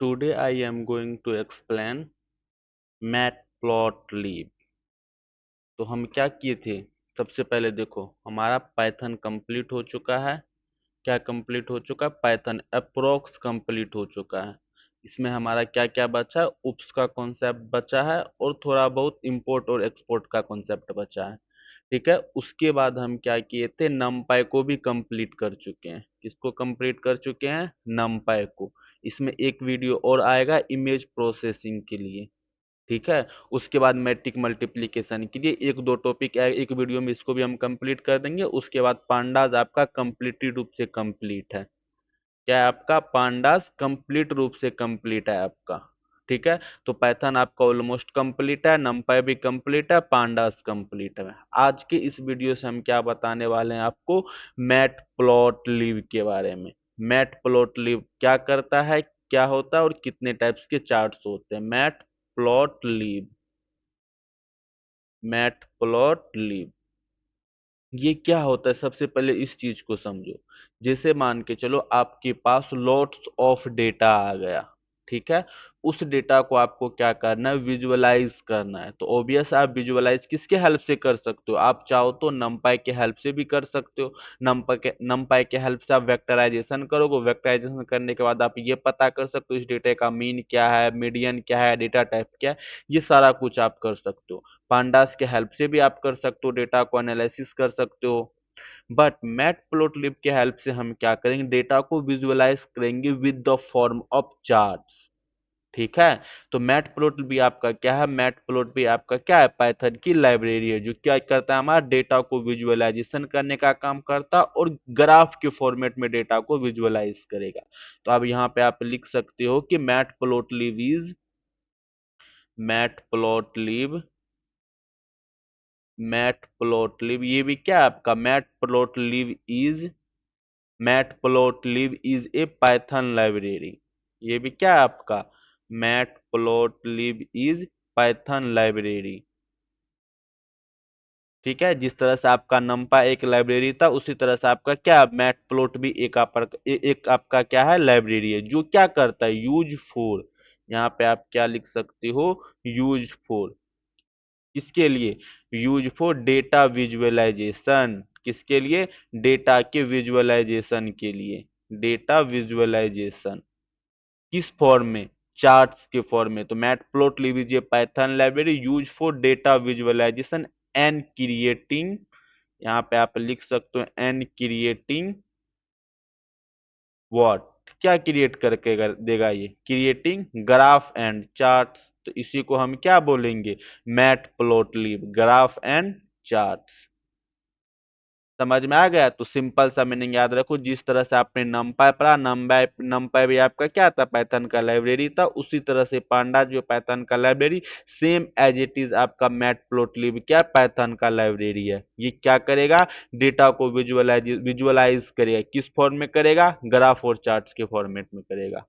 Today I am going to explain matplotlib। तो हम क्या किए थे? सबसे पहले देखो, हमारा पाइथन कंप्लीट हो चुका है। क्या कंप्लीट हो चुका है? पाइथन अप्रोक्स कंप्लीट हो चुका है। इसमें हमारा क्या क्या बचा है? उप्स का कॉन्सेप्ट बचा है और थोड़ा बहुत इंपोर्ट और एक्सपोर्ट का कॉन्सेप्ट बचा है। ठीक है, उसके बाद हम क्या किए थे? नमपाई को भी कंप्लीट कर चुके हैं। किसको कंप्लीट कर चुके हैं? नमपाई को। इसमें एक वीडियो और आएगा इमेज प्रोसेसिंग के लिए। ठीक है, उसके बाद मैट्रिक मल्टीप्लिकेशन के लिए एक दो टॉपिक एक वीडियो में, इसको भी हम कंप्लीट कर देंगे। उसके बाद पांडास आपका कंप्लीटली रूप से कंप्लीट है। क्या है आपका? पांडास कंप्लीट रूप से कंप्लीट है आपका। ठीक है, तो पाइथन आपका ऑलमोस्ट कंप्लीट है, नमपाई भी कंप्लीट है, पांडास कंप्लीट है। आज के इस वीडियो से हम क्या बताने वाले हैं आपको? मैट प्लॉट लीव के बारे में। मैट प्लॉट लीव क्या करता है, क्या होता है और कितने टाइप्स के चार्ट्स होते हैं? Matplotlib. Matplotlib ये क्या होता है? सबसे पहले इस चीज को समझो। जैसे मान के चलो आपके पास लॉट्स ऑफ डेटा आ गया। ठीक है, उस डेटा को आपको क्या करना है? विजुअलाइज करना है। तो ऑब्वियस आप विजुअलाइज किसके हेल्प से कर सकते हो? आप चाहो तो नमपाई के हेल्प से भी कर सकते हो। नमपाई के हेल्प से आप वेक्टराइजेशन करोगे। वेक्टराइजेशन करने के बाद आप ये पता कर सकते हो इस डेटा का मीन क्या है, मीडियन क्या है, डेटा टाइप क्या है। ये सारा कुछ आप कर सकते हो। पांडास के हेल्प से भी आप कर सकते हो, डेटा को एनालिसिस कर सकते हो। बट मैटप्लोट्लिब के हेल्प से हम क्या करेंगे? डेटा को विजुअलाइज करेंगे with the form of charts. ठीक है, तो मैटप्लोट भी आपका क्या है? मैटप्लोट भी आपका क्या है? पाइथन की लाइब्रेरी है जो क्या करता है? हमारा डेटा को विजुअलाइजेशन करने का काम करता है और ग्राफ के फॉर्मेट में डेटा को विजुअलाइज करेगा। तो अब यहाँ पे आप लिख सकते हो कि मैटप्लोटलिब मैटप्लोटलिब ये भी क्या है आपका? Matplotlib is a Python library. ये भी क्या है आपका? Matplotlib is Python library. ठीक है, जिस तरह से आपका नम्पा एक लाइब्रेरी था, उसी तरह से आपका क्या? मैटप्लोट भी एक आपका क्या है? लाइब्रेरी है जो क्या करता है? Use for. यहाँ पे आप क्या लिख सकते हो? Use for. किसके लिए? Use for data visualization. किसके लिए? डेटा के विजुअलाइजेशन के लिए। डेटा विजुअलाइजेशन किस फॉर्म में? चार्ट्स के फॉर्म में। तो matplotlib is a Python library use for data visualization and creating. यहाँ पे आप लिख सकते हो एंड क्रिएटिंग व्हाट? क्या क्रिएट करके देगा? ये क्रिएटिंग ग्राफ एंड चार्ट्स। तो इसी को हम क्या बोलेंगे? Matplotlib graph and charts. समझ में आ गया? तो सिंपल सा मीनिंग याद रखो। जिस तरह से आपने नमपाई पढ़ा, नमपाई भी आपका क्या था? पाइथन का लाइब्रेरी था। उसी तरह से पांडा जो पाइथन का library, same as it is आपका मैटप्लोट्लिब क्या? पाइथन का लाइब्रेरी है। ये क्या करेगा? डेटा को विजुअलाइज करेगा। किस फॉर्म में करेगा? ग्राफ और चार्ट्स के फॉर्मेट में करेगा।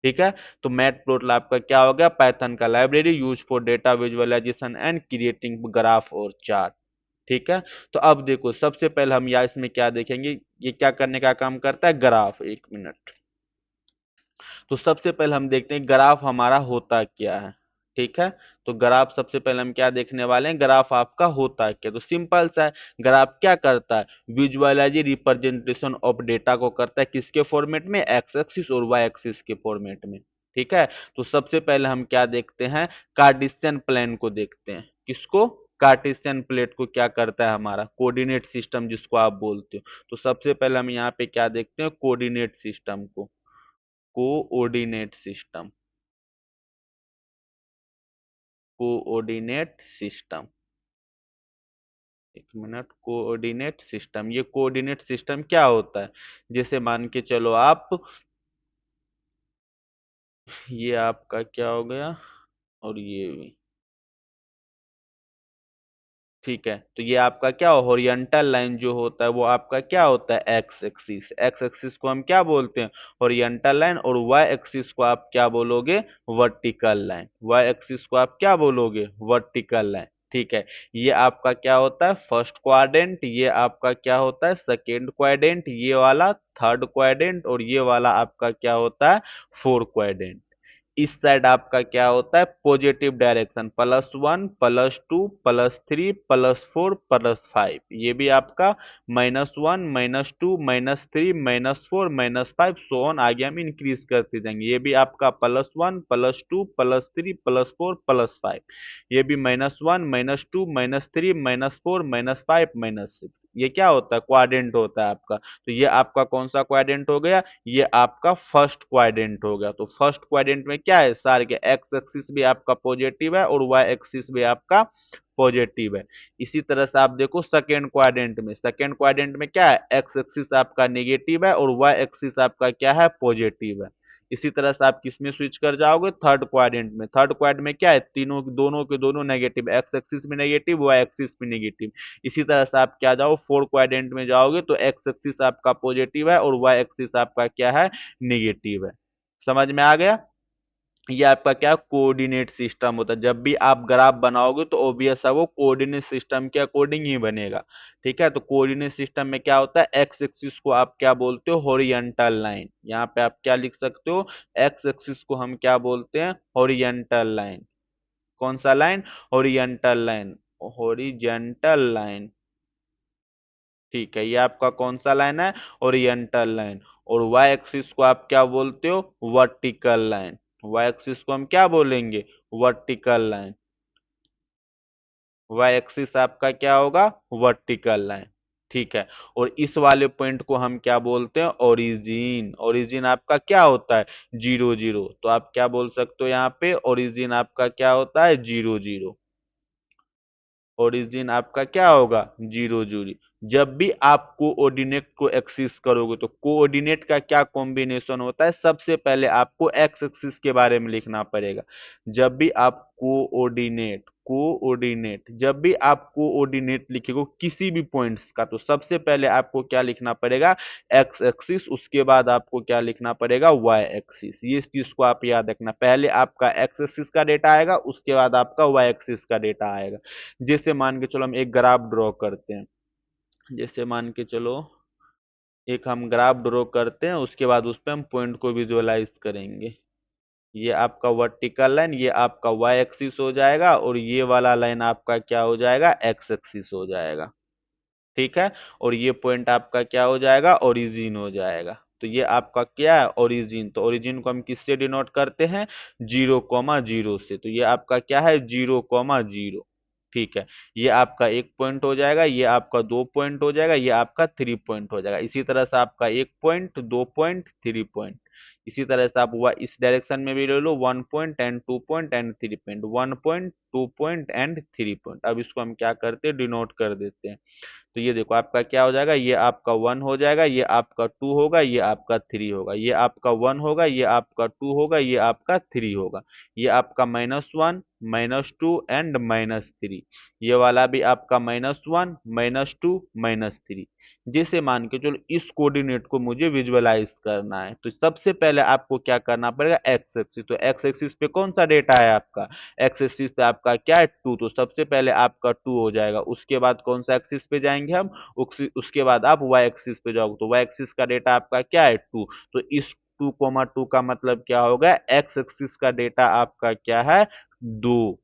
ठीक है, तो मैटप्लोट्लिब आपका क्या हो गया? पाइथन का library use for data visualization and creating graph और चार्ट। ठीक है, तो अब देखो, सबसे पहले हम यहाँ इसमें क्या देखेंगे? ये क्या करने का काम करता है? ग्राफ। एक मिनट। तो सबसे पहले हम देखते हैं ग्राफ हमारा होता क्या है। ठीक है, तो ग्राफ सबसे पहले हम क्या देखने वाले हैं? ग्राफ आपका होता है क्या? तो सिंपल सा है। ग्राफ क्या करता है? विजुअलाइज रिप्रेजेंटेशन ऑफ डेटा को करता है। किसके फॉर्मेट में? एक्स एक्सिस और वाई एक्सिस के फॉर्मेट में। ठीक है, तो सबसे पहले हम क्या देखते हैं? कार्टेशियन प्लेन को देखते हैं। किसको? कार्टेशियन प्लेट को क्या करता है? हमारा कोऑर्डिनेट सिस्टम जिसको आप बोलते हो। तो सबसे पहले हम यहाँ पे क्या देखते हैं? कोऑर्डिनेट सिस्टम को। Coordinate system. Coordinate system. एक मिनट। कोऑर्डिनेट सिस्टम, ये कोऑर्डिनेट सिस्टम क्या होता है? जैसे मान के चलो आप, ये आपका क्या हो गया और ये भी। ठीक है, तो ये आपका क्या हॉरिजॉन्टल लाइन जो होता है वो आपका क्या होता है? X axis. एक्स एक्सिस को हम क्या बोलते हैं? Horizontal line. और वाई एक्सिस को आप क्या बोलोगे? Vertical line. वाई एक्सिस को आप क्या बोलोगे? Vertical line. ठीक है, ये आपका क्या होता है? First quadrant. ये आपका क्या होता है? Second quadrant. ये वाला थर्ड क्वाड्रेंट और ये वाला आपका क्या होता है? Fourth quadrant. इस साइड आपका क्या होता है पॉजिटिव डायरेक्शन, +1 +2 +3 +4 +5, ये भी आपका -1 -2 -3 -4 -5 सो ऑन आगे हम इंक्रीज करते जाएंगे। ये भी आपका +1 +2 +3 +4 +5, ये भी -1 -2 -3 -4 -5 -6। ये क्या होता है क्वाड्रेंट होता है आपका। तो ये आपका कौन सा क्वाड्रेंट हो गया, ये आपका फर्स्ट क्वाड्रेंट हो गया। तो फर्स्ट क्वाड्रेंट में क्या है सारे के एक्स एक्सिस भी आपका पॉजिटिव है और वाई एक्सिस भी आपका पॉजिटिव है। इसी तरह से आप देखो सेकेंड क्वाड्रेंट में, सेकेंड क्वाड्रेंट में क्या है एक्स एक्सिस आपका नेगेटिव है और वाई एक्सिस आपका क्या है पॉजिटिव है। इसी तरह से आप किसमें स्विच कर जाओगे थर्ड क्वाड्रेंट में, थर्ड क्वाड्रेंट में क्या है तीनों दोनों के दोनों नेगेटिव, एक्स एक्सिस में नेगेटिव वाई एक्सिस में नेगेटिव। इसी तरह से आप क्या जाओ फोर्थ क्वाड्रेंट में जाओगे तो एक्स एक्सिस आपका पॉजिटिव है और वाई एक्सिस आपका क्या है नेगेटिव है। समझ में आ गया। ये आपका क्या कोऑर्डिनेट सिस्टम होता है। जब भी आप ग्राफ बनाओगे तो ऑब्वियस है वो कोऑर्डिनेट सिस्टम के अकॉर्डिंग ही बनेगा। ठीक है, तो कोऑर्डिनेट सिस्टम में क्या होता है एक्स एक्सिस को आप क्या बोलते हो हॉरिजॉन्टल लाइन। यहाँ पे आप क्या लिख सकते हो एक्स एक्सिस को हम क्या बोलते हैं हॉरिजॉन्टल लाइन। कौन सा line horizontal line, horizontal line. ठीक है, ये आपका कौन सा लाइन है ओरिएंटल लाइन। और वाई एक्सिस को आप क्या बोलते हो वर्टिकल लाइन। वाई एक्सिस को हम क्या बोलेंगे वर्टिकल लाइन। वाई एक्सिस आपका क्या होगा वर्टिकल लाइन। ठीक है, और इस वाले पॉइंट को हम क्या बोलते हैं ओरिजिन। ओरिजिन आपका क्या होता है 0 0। तो आप क्या बोल सकते हो यहाँ पे ओरिजिन आपका क्या होता है 0 0। ओरिजिन आपका क्या होगा 0 0। जब भी आप कोऑर्डिनेट को एक्सिस करोगे तो कोऑर्डिनेट का क्या कॉम्बिनेशन होता है, सबसे पहले आपको एक्स एक्सिस के बारे में लिखना पड़ेगा। जब भी आप कोऑर्डिनेट कोऑर्डिनेट जब भी आप कोऑर्डिनेट लिखेगा किसी भी पॉइंट्स का तो सबसे पहले आपको क्या लिखना पड़ेगा एक्स एक्सिस, उसके बाद आपको क्या लिखना पड़ेगा वाई एक्सिस। ये चीज को आप याद रखना, पहले आपका एक्स एक्सिस का डेटा आएगा उसके बाद आपका वाई एक्सिस का डेटा आएगा। जैसे मान के चलो हम एक ग्राफ ड्रॉ करते हैं, जैसे मान के चलो एक हम ग्राफ ड्रॉ करते हैं उसके बाद उस पर हम पॉइंट को विजुअलाइज करेंगे। ये आपका वर्टिकल लाइन ये आपका वाई एक्सिस हो जाएगा और ये वाला लाइन आपका क्या हो जाएगा एक्स एक्सिस हो जाएगा। ठीक है, और ये पॉइंट आपका क्या हो जाएगा ओरिजिन हो जाएगा। तो ये आपका क्या है ओरिजिन। तो ओरिजिन को हम किससे डिनोट करते हैं 0 0 से। तो ये आपका क्या है 0 0। ठीक है, ये आपका एक पॉइंट हो जाएगा, ये आपका दो पॉइंट हो जाएगा, ये आपका 3 पॉइंट हो जाएगा। इसी तरह से आपका 1 पॉइंट 2 पॉइंट 3 पॉइंट। इसी तरह से आप हुआ इस डायरेक्शन में भी ले लो 1 point and 2 point and 3 point, 1 point 2 point and 3 point. अब इसको हम क्या करते हैं डिनोट कर देते हैं। तो ये देखो आपका क्या हो जाएगा ये आपका 1 हो जाएगा, ये आपका 2 होगा, ये आपका 3 होगा, ये आपका 1 होगा, ये आपका 2 होगा, ये आपका 3 होगा, ये आपका -1 -2 एंड -3। ये वाला भी आपका -1 -2 -3। जैसे मान के चलो इस कोऑर्डिनेट को मुझे विजुअलाइज करना है तो सबसे पहले आपको क्या करना पड़ेगा एक्स एक्सिस। तो एक्स एक्सिस पे कौन सा डेटा है आपका एक्स एक्सिस पे आपका क्या है 2। तो सबसे पहले आपका 2 हो जाएगा, उसके बाद कौन सा एक्सिस पे जाएंगे हम उसके बाद आप वाई एक्सिस पे जाओगे तो वाई एक्सिस का डेटा आपका क्या है 2। तो इस 2,2 का मतलब क्या होगा एक्स एक्सिस का डेटा आपका क्या है 2।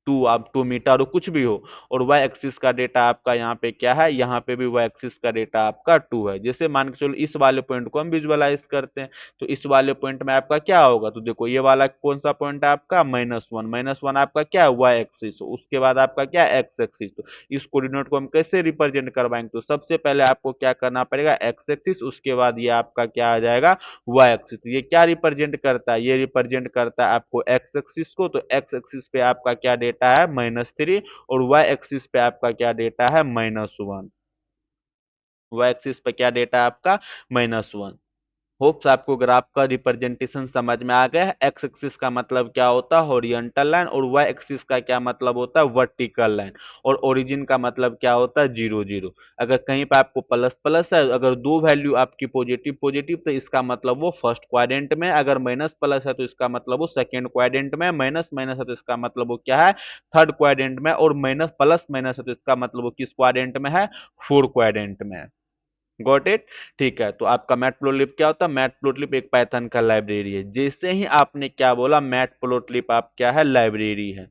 2 आप 2 मीटर हो कुछ भी हो, और वाई एक्सिस का डेटा आपका यहाँ पे क्या है यहाँ पे भी वाई एक्सिस का डेटा आपका 2 है। जैसे मान के चलो इस वाले पॉइंट को हम विजुअलाइज करते हैं तो इस वाले पॉइंट में आपका क्या होगा। तो देखो ये वाला कौन सा पॉइंट है आपका -1 आपका क्या है वाई एक्सिस, उसके बाद आपका क्या है एक्स एक्सिस। तो इस कोऑर्डिनेट को हम कैसे रिप्रेजेंट करवाएंगे तो सबसे पहले आपको क्या करना पड़ेगा एक्स एक्सिस, उसके बाद ये आपका क्या आ जाएगा वाई एक्सिस। ये क्या रिप्रेजेंट करता है ये रिप्रेजेंट करता है आपको एक्स एक्सिस को। तो एक्स एक्सिस पे आपका क्या डेटा है -3 और वाई एक्सिस पे आपका क्या डेटा है -1। वाई एक्सिस पे क्या डेटा है आपका -1। होप्स आपको ग्राफ का रिप्रेजेंटेशन समझ में आ गया है। एक्स एक्सिस का मतलब क्या होता है हॉरिजॉन्टल लाइन और वाई एक्सिस का क्या मतलब होता है वर्टिकल लाइन, और ओरिजिन का मतलब क्या होता है 0 0। अगर कहीं पे आपको प्लस प्लस है, अगर दो वैल्यू आपकी पॉजिटिव पॉजिटिव तो इसका मतलब वो फर्स्ट क्वाड्रेंट में, अगर माइनस प्लस है तो इसका मतलब वो सेकंड क्वाड्रेंट में, माइनस माइनस है तो इसका मतलब वो क्या है थर्ड क्वाड्रेंट में, और माइनस प्लस माइनस है तो इसका मतलब वो किस क्वाड्रेंट में है फोर्थ क्वाड्रेंट में है। Got it. ठीक है, तो आपका मैटप्लोट्लिब क्या होता है? मैटप्लोट्लिब एक पाइथन का लाइब्रेरी है। जैसे ही आपने क्या बोला, मैटप्लोट्लिब आप क्या है? लाइब्रेरी है।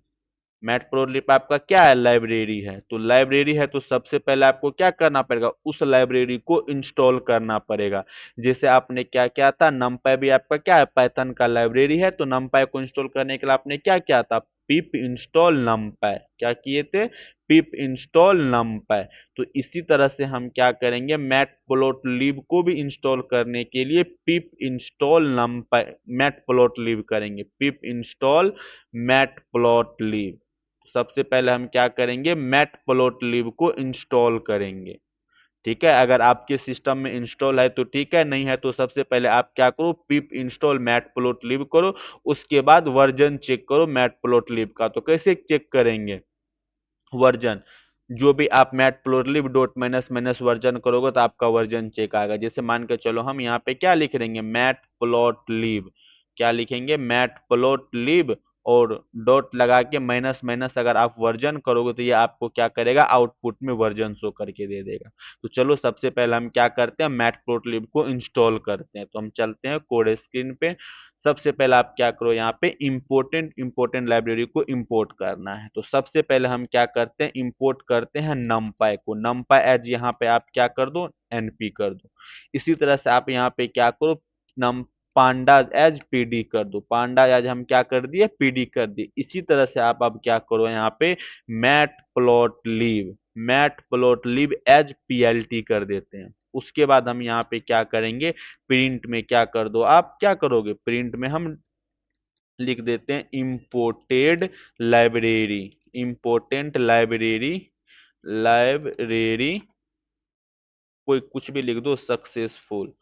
मैटप्लोट्लिब आपका क्या है? लाइब्रेरी है। तो लाइब्रेरी है तो सबसे पहले आपको क्या करना पड़ेगा? उस लाइब्रेरी को इंस्टॉल करना पड़ेगा। जैसे आपने क्या किया था, नमपाई भी आपका क्या है? पाइथन का लाइब्रेरी है। तो नमपाई को इंस्टॉल करने के लिए आपने क्या किया था? पिप इंस्टॉल नमपाई। क्या किए थे? पिप इंस्टॉल नमपाई। तो इसी तरह से हम क्या करेंगे? मैटप्लोट्लिब को भी इंस्टॉल करने के लिए पिप इंस्टॉल नमपाई मैटप्लोट्लिब करेंगे। पिप इंस्टॉल मैटप्लोट्लिब। सबसे पहले हम क्या करेंगे? मैटप्लोट्लिब को इंस्टॉल करेंगे। ठीक है, अगर आपके सिस्टम में इंस्टॉल है तो ठीक है, नहीं है तो सबसे पहले आप क्या करो? पिप इंस्टॉल मैटप्लोट्लिब करो। उसके बाद वर्जन चेक करो मैटप्लोट्लिब का। तो कैसे चेक करेंगे वर्जन? जो भी आप matplotlib dot minus minus version करोगे तो आपका वर्जन चेक आएगा। जैसे मान के चलो हम यहाँ पे क्या लिख देंगे? मैटप्लोट्लिब। क्या लिखेंगे? मैटप्लोट्लिब। और डॉट लगा के माइनस माइनस अगर आप वर्जन करोगे तो ये आपको क्या करेगा? आउटपुट में वर्जन शो करके दे देगा। तो चलो सबसे पहले हम क्या करते हैं? मैटप्लोट्लिब को इंस्टॉल करते हैं। तो हम चलते हैं कोड स्क्रीन पे। सबसे पहले आप क्या करो? यहाँ पे इंपोर्टेंट लाइब्रेरी को इंपोर्ट करना है। तो सबसे पहले हम क्या करते हैं? इंपोर्ट करते हैं नमपाई को। नमपाई एज यहाँ पे आप क्या कर दो? एनपी कर दो। इसी तरह से आप यहाँ पे क्या करो? नम पांडा एज पीडी कर दो। पांडा एज हम क्या कर दिए? पीडी कर दिए। इसी तरह से आप अब क्या करो? यहाँ पे मैट प्लॉट लिब एज पीएलटी कर देते हैं। उसके बाद हम यहाँ पे क्या करेंगे? प्रिंट में क्या कर दो? आप क्या करोगे? प्रिंट में हम लिख देते हैं imported library. Important library. Library कोई कुछ भी लिख दो, सक्सेसफुल।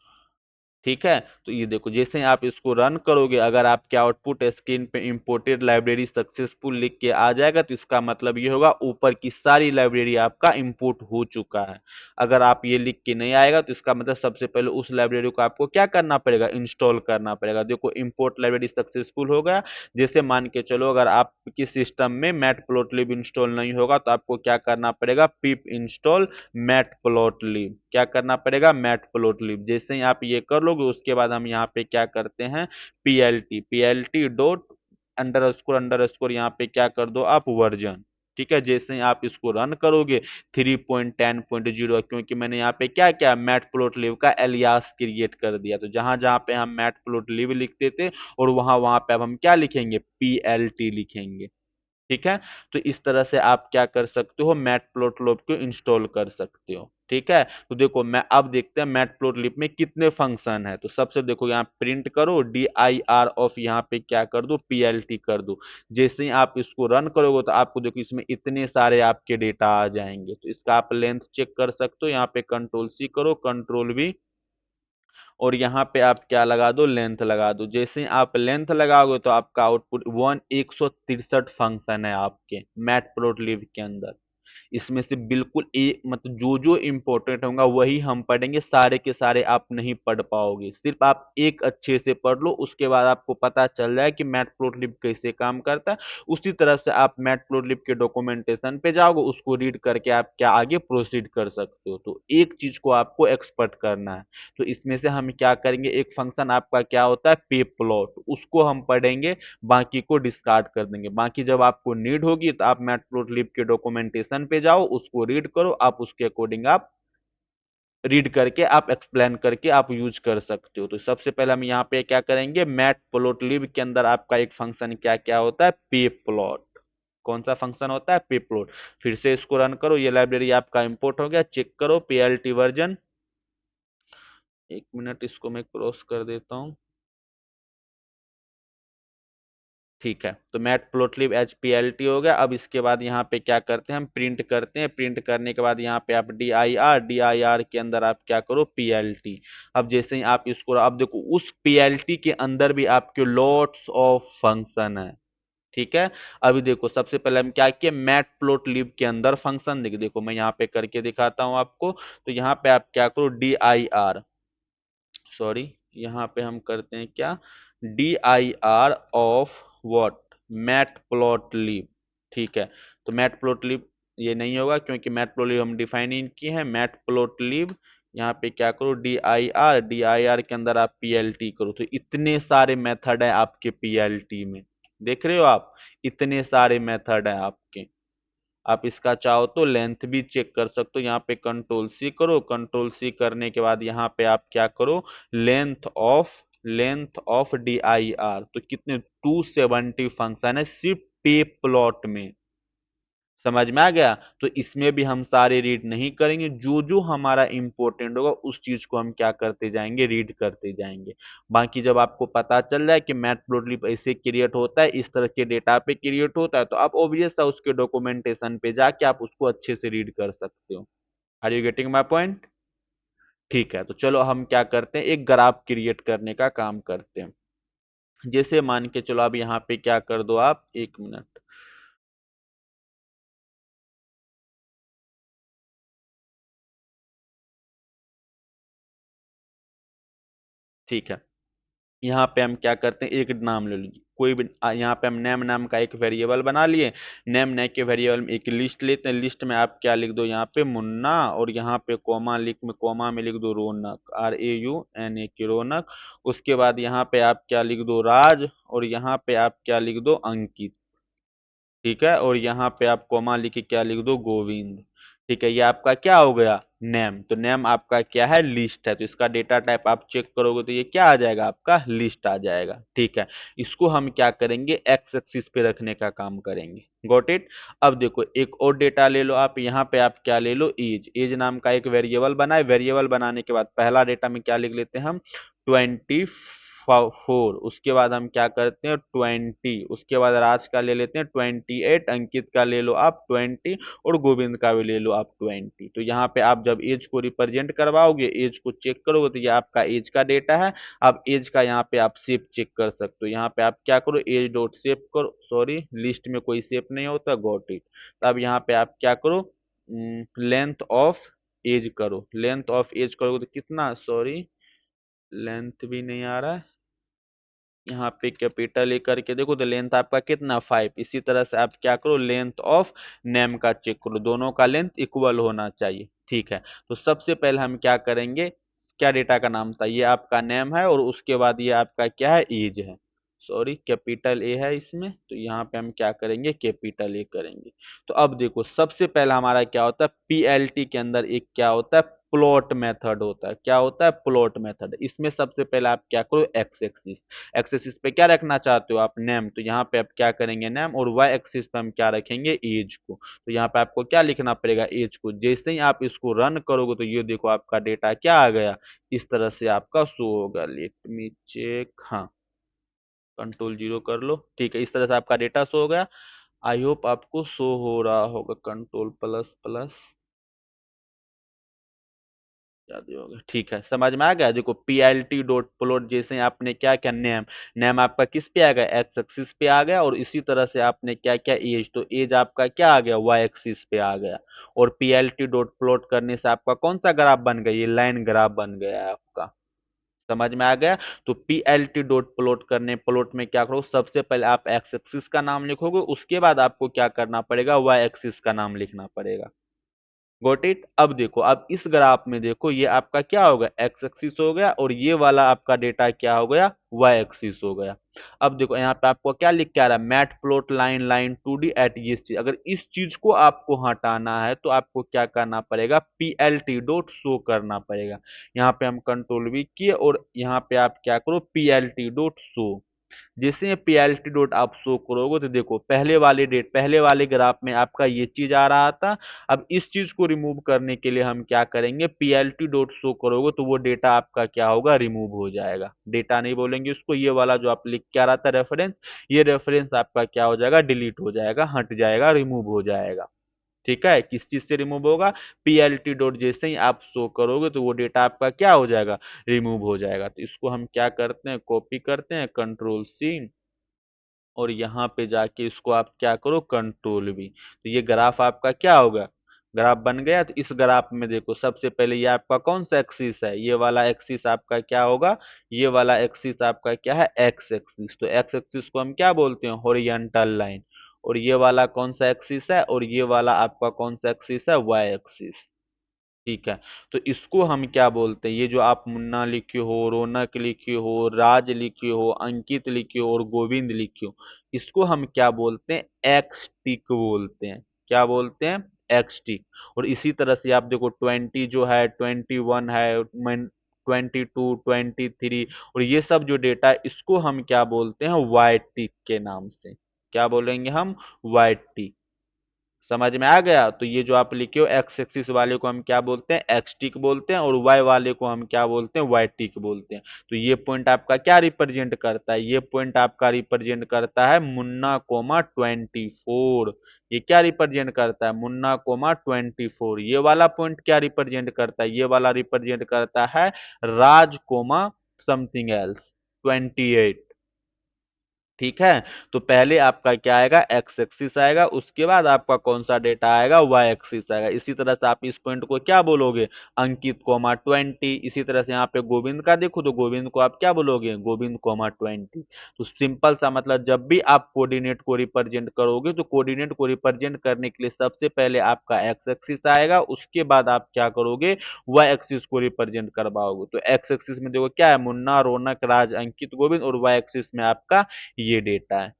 ठीक है, तो ये देखो जैसे ही आप इसको रन करोगे, अगर आपके आउटपुट स्क्रीन पे इंपोर्टेड लाइब्रेरी सक्सेसफुल लिख के आ जाएगा तो इसका मतलब ये होगा ऊपर की सारी लाइब्रेरी आपका इंपोर्ट हो चुका है। अगर आप ये लिख के नहीं आएगा तो इसका मतलब सबसे पहले उस लाइब्रेरी को आपको क्या करना पड़ेगा? इंस्टॉल करना पड़ेगा। देखो इंपोर्ट लाइब्रेरी सक्सेसफुल हो गया। जैसे मान के चलो अगर आपके सिस्टम में मैटप्लोट्लिब इंस्टॉल नहीं होगा तो आपको क्या करना पड़ेगा? पिप इंस्टॉल मैटप्लोट्लिब। क्या करना पड़ेगा? मैटप्लोट्लिब। जैसे ही आप ये कर लोगे उसके बाद हम यहाँ पे क्या करते हैं? पीएलटी डॉट अंडर स्कोर यहाँ पे क्या कर दो आप? वर्जन। ठीक है, जैसे ही आप इसको रन करोगे 3.10.0, क्योंकि मैंने यहाँ पे क्या किया? मैटप्लोट्लिब का एलियास क्रिएट कर दिया। तो जहां जहां पे हम मैटप्लोट्लिब लिखते थे और वहां वहां पे अब हम क्या लिखेंगे? पीएलटी लिखेंगे। ठीक है, तो इस तरह से आप क्या कर सकते हो? मैटप्लोट्लिब को इंस्टॉल कर सकते हो। ठीक है, तो देखो मैं अब देखते हैं मैटप्लोट्लिब में कितने फंक्शन है। तो सबसे देखो यहाँ प्रिंट करो dir ऑफ यहाँ पे क्या कर दो? पीएलटी कर दो। जैसे ही आप इसको रन करोगे तो आपको देखो इसमें इतने सारे आपके डेटा आ जाएंगे। तो इसका आप लेंथ चेक कर सकते हो। यहाँ पे कंट्रोल सी करो, कंट्रोल वी, और यहाँ पे आप क्या लगा दो? लेंथ लगा दो। जैसे ही आप लेंथ लगाओगे तो आपका आउटपुट 163 फंक्शन है आपके मैटप्लोट्लिब के अंदर। इसमें से बिल्कुल एक मतलब जो जो इंपॉर्टेंट होगा वही हम पढ़ेंगे, सारे के सारे आप नहीं पढ़ पाओगे। सिर्फ आप एक अच्छे से पढ़ लो, उसके बाद आपको पता चल जाए कि मैटप्लोट्लिब कैसे काम करता है। उसी तरफ से आप मैटप्लोट्लिब के डॉक्यूमेंटेशन पे जाओगे, उसको रीड करके आप क्या आगे प्रोसीड कर सकते हो। तो एक चीज को आपको एक्सपर्ट करना है। तो इसमें से हम क्या करेंगे? एक फंक्शन आपका क्या होता है? पे प्लॉट, उसको हम पढ़ेंगे, बाकी को डिस्कार्ड कर देंगे। बाकी जब आपको नीड होगी तो आप मैटप्लोट्लिब के डॉक्यूमेंटेशन पे जाओ, उसको रीड करो, आप उसके अकॉर्डिंग आप रीड करके आप एक्सप्लेन करके आप यूज कर सकते हो। तो सबसे पहले हम यहाँ पे क्या करेंगे? मैटप्लोट्लिब के अंदर आपका एक फंक्शन क्या क्या होता है? पे प्लॉट। कौन सा फंक्शन होता है? पे प्लॉट। फिर से इसको रन करो, ये लाइब्रेरी आपका इंपोर्ट हो गया। चेक करो पीएलटी वर्जन। एक मिनट, इसको मैं क्रॉस कर देता हूँ। ठीक है, तो मैटप्लोट्लिब एचपीएलटी हो गया। अब इसके बाद यहाँ पे क्या करते हैं? हम प्रिंट करते हैं। प्रिंट करने के बाद यहाँ पे आप dir के अंदर आप क्या करो? पीएलटी। अब जैसे ही आप इसको, अब देखो उस पीएलटी के अंदर भी आपके लॉट्स ऑफ फंक्शन है। ठीक है, अभी देखो सबसे पहले हम क्या किए? मैटप्लोट्लिब के अंदर फंक्शन देखो मैं यहाँ पे करके दिखाता हूँ आपको। तो यहाँ पे आप क्या करो? dir, सॉरी, यहाँ पे हम करते हैं क्या? dir of what? मैटप्लोट्लिब। ठीक है, तो मैटप्लोट्लिब ये नहीं होगा क्योंकि मैटप्लोट्लिब हम डिफाइन ही किए हैं। मैटप्लोट्लिब यहाँ पे क्या करो डी आई आर के अंदर आप पीएलटी करो। तो इतने सारे मेथड है आपके पीएलटी में, देख रहे हो आप, इतने सारे मेथड है आपके। आप इसका चाहो तो लेंथ भी चेक कर सकते हो। यहाँ पे कंट्रोल सी करो, कंट्रोल सी करने के बाद यहाँ पे आप क्या करो, length of D I R, तो कितने 270 फंक्शन है सिर्फ पे प्लॉट में। समझ में आ गया। तो इसमें भी हम सारे रीड नहीं करेंगे, जो जो हमारा इंपॉर्टेंट होगा उस चीज को हम क्या करते जाएंगे, रीड करते जाएंगे। बाकी जब आपको पता चल जाए कि मैटप्लोट्लिब ऐसे क्रिएट होता है, इस तरह के डेटा पे क्रिएट होता है, तो आप ऑब्वियस है उसके डॉक्यूमेंटेशन पे जाके आप उसको अच्छे से रीड कर सकते हो। Are you getting my point? ठीक है, तो चलो हम क्या करते हैं, एक ग्राफ क्रिएट करने का काम करते हैं। जैसे मान के चलो, अब यहाँ पे क्या कर दो आप, 1 मिनट। ठीक है, यहाँ पे हम क्या करते हैं, एक नाम ले लीजिए कोई भी। यहाँ पे हम नेम नाम का एक वेरिएबल बना लिए। नेम के वेरिएबल में एक लिस्ट लेते हैं। लिस्ट में आप क्या लिख दो, यहाँ पे मुन्ना, और यहाँ पे कॉमा में लिख दो रौनक, RAUNAK की रौनक। उसके बाद यहाँ पे आप क्या लिख दो, राज, और यहाँ पे आप क्या लिख दो, अंकित। ठीक है, और यहाँ पे आप कॉमा लिख के क्या लिख दो, गोविंद। ठीक है, ये आपका क्या हो गया, नेम। तो नेम आपका क्या है, लिस्ट है। तो इसका डेटा टाइप आप चेक करोगे तो ये क्या आ जाएगा, आपका लिस्ट आ जाएगा। ठीक है, इसको हम क्या करेंगे, एक्स एक्सिस पे रखने का काम करेंगे। Got it. अब देखो एक और डेटा ले लो आप, यहाँ पे आप क्या ले लो, एज। एज नाम का एक वेरिएबल बनाए। वेरिएबल बनाने के बाद पहला डेटा में क्या लिख लेते हैं हम, 24। उसके बाद हम क्या करते हैं, 20। उसके बाद राज का ले लेते हैं 28। अंकित का ले लो आप 20, और गोविंद का भी ले लो आप 20। तो यहाँ पे आप जब एज को रिप्रेजेंट करवाओगे, एज को चेक करोगे, तो ये आपका एज का डेटा है। अब एज का यहाँ पे आप शेप चेक कर सकते हो। यहाँ पे आप क्या करो, एज डॉट शेप करो, सॉरी लिस्ट में कोई शेप नहीं होता, गॉट इट। तो अब यहाँ पे आप क्या करो, लेंथ ऑफ एज करो। लेंथ ऑफ एज करोगे तो कितना, सॉरी लेंथ भी नहीं आ रहा है, यहाँ पे कैपिटल ए करके देखो तो लेंथ आपका कितना, 5। इसी तरह से आप क्या करो, लेंथ ऑफ नेम का चेक करो, दोनों का लेंथ इक्वल होना चाहिए। ठीक है, तो सबसे पहले हम क्या करेंगे, क्या डेटा का नाम था, ये आपका नेम है, और उसके बाद ये आपका क्या है, एज है। सॉरी कैपिटल ए है इसमें, तो यहाँ पे हम क्या करेंगे, कैपिटल ए करेंगे। तो अब देखो सबसे पहला हमारा क्या होता है, पीएलटी के अंदर एक क्या होता है, प्लॉट मेथड होता है। क्या होता है, प्लॉट मेथड। इसमें सबसे पहले आप क्या करो, एक्स एक्सिस। एक्स एक्सिस पे क्या रखना चाहते हो आप, नेम। तो यहाँ पे आप क्या करेंगे, नेम, और वाई एक्सिस पे हम क्या रखेंगे, एज को। तो यहाँ पे आपको क्या लिखना पड़ेगा, एज को। जैसे ही आप इसको रन करोगे तो ये देखो आपका डेटा क्या आ गया, इस तरह से आपका शो होगा। लेट मी चेक, हाँ, कंट्रोल 0 कर लो। ठीक है, इस तरह से आपका डेटा शो हो गया। आई होप आपको शो हो रहा होगा, कंट्रोल++। ज्यादा हो गया, ठीक है, समझ में आ गया। देखो पीएलटी डॉट प्लॉट, जैसे आपने क्या क्या, नेम। नेम आपका किस पे आ गया, एक्स एक्सिस पे आ गया, और इसी तरह से आपने क्या क्या, एज। तो एज आपका क्या आ गया, वाई एक्सिस पे आ गया। और पीएलटी डॉट प्लॉट करने से आपका कौन सा ग्राफ बन गया, ये लाइन ग्राफ बन गया है आपका। समझ में आ गया। तो पीएलटी डॉट प्लॉट करने, प्लॉट में क्या करो, सबसे पहले आप एक्स एक्सिस का नाम लिखोगे, उसके बाद आपको क्या करना पड़ेगा, वाई एक्सिस का नाम लिखना पड़ेगा। Got it. अब देखो, अब इस ग्राफ में देखो, ये आपका क्या हो गया, एक्स एक्सिस हो गया, और ये वाला आपका डेटा क्या हो गया, वाई एक्सिस हो गया। अब देखो यहाँ पे आपको क्या लिख के आ रहा है, mat plot line line 2D at ये चीज। अगर इस चीज को आपको हटाना है तो आपको क्या करना पड़ेगा, पीएलटी डॉट शो करना पड़ेगा। यहाँ पे हम कंट्रोल V किए, और यहाँ पे आप क्या करो, पीएलटी डॉट शो। जैसे ये पीएलटी डॉट आप शो करोगे तो देखो पहले वाले ग्राफ में आपका ये चीज आ रहा था। अब इस चीज को रिमूव करने के लिए हम क्या करेंगे, पीएलटी डॉट शो करोगे तो वो डेटा आपका क्या होगा, रिमूव हो जाएगा। डेटा नहीं बोलेंगे उसको, ये वाला जो आप लिख के आ रहा था रेफरेंस, ये रेफरेंस आपका क्या हो जाएगा, डिलीट हो जाएगा, हट जाएगा, रिमूव हो जाएगा। ठीक है, किस चीज से रिमूव होगा, पीएलटी डॉट जैसे ही आप शो करोगे तो वो डेटा आपका क्या हो जाएगा, रिमूव हो जाएगा। तो इसको हम क्या करते हैं, कॉपी करते हैं, कंट्रोल C, और यहाँ पे जाके इसको आप क्या करो, कंट्रोल V। तो ये ग्राफ आपका क्या होगा, ग्राफ बन गया। तो इस ग्राफ में देखो सबसे पहले ये आपका कौन सा एक्सिस है, ये वाला एक्सिस आपका क्या होगा, ये वाला एक्सिस आपका क्या है, एक्स एक्सिस। तो एक्स एक्सिस को हम क्या बोलते हैं, हॉरिजॉन्टल लाइन। और ये वाला कौन सा एक्सिस है, और ये वाला आपका कौन सा एक्सिस है, वाई एक्सिस। ठीक है, तो इसको हम क्या बोलते हैं? ये जो आप मुन्ना लिखे हो, रौनक लिखे हो, राज लिखे हो, अंकित लिखे हो और गोविंद लिखे हो, इसको हम क्या बोलते हैं? एक्स टिक बोलते हैं। क्या बोलते हैं? एक्स टिक। और इसी तरह से आप देखो 20 जो है, 21 है, 22, 23 और ये सब जो डेटा है इसको हम क्या बोलते हैं? वाई टिक के नाम से। क्या बोलेंगे हम? वाई टिक। समझ में आ गया? तो ये जो आप लिखे हो एक्स एक्सिस वाले को हम क्या बोलते हैं? एक्स टिक बोलते हैं और वाई वाले को हम क्या बोलते हैं? वाई टिक बोलते हैं। तो ये पॉइंट आपका क्या रिप्रेजेंट करता है? ये पॉइंट आपका रिप्रेजेंट करता है मुन्ना कोमा 24। ये क्या रिप्रेजेंट करता है? मुन्ना कोमा 24। ये वाला पॉइंट क्या रिप्रेजेंट करता है? ये वाला रिप्रेजेंट करता है राज कोमा समथिंग एल्स 28। ठीक है, तो पहले आपका क्या आएगा? एक्स एक्सिस आएगा, उसके बाद आपका कौन सा डेटा आएगा? वाई एक्सिस आएगा। इसी तरह से आप इस पॉइंट को क्या बोलोगे? अंकित कोमा 20। इसी तरह से यहाँ पे गोविंद का देखो तो गोविंद को आप क्या बोलोगे? गोविंद कोमा 20। तो सिंपल सा मतलब जब भी आप कोऑर्डिनेट को रिप्रेजेंट करोगे तो कोऑर्डिनेट को रिप्रेजेंट करने के लिए सबसे पहले आपका एक्स एक्सिस आएगा, उसके बाद आप क्या करोगे? वाई एक्सिस को रिप्रेजेंट करवाओगे। तो एक्स एक्सिस में देखो क्या है? मुन्ना, रौनक, राज, अंकित, गोविंद और वाई एक्सिस में आपका ये डेटा है।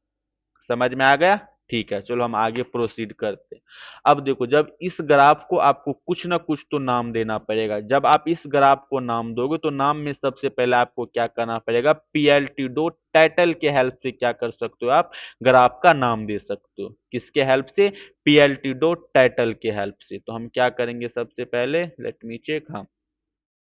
समझ में आ गया? ठीक है, चलो हम आगे प्रोसीड करते हैं। अब देखो जब इस ग्राफ को आपको कुछ ना कुछ तो नाम देना पड़ेगा। जब आप इस ग्राफ को नाम दोगे तो नाम में सबसे पहले आपको क्या करना पड़ेगा? पीएलटी डॉट टाइटल के हेल्प से क्या कर सकते हो? आप ग्राफ का नाम दे सकते हो। किसके हेल्प से? पीएलटी डॉट टाइटल के हेल्प से। तो हम क्या करेंगे? सबसे पहले लेट मी चेक। हाँ,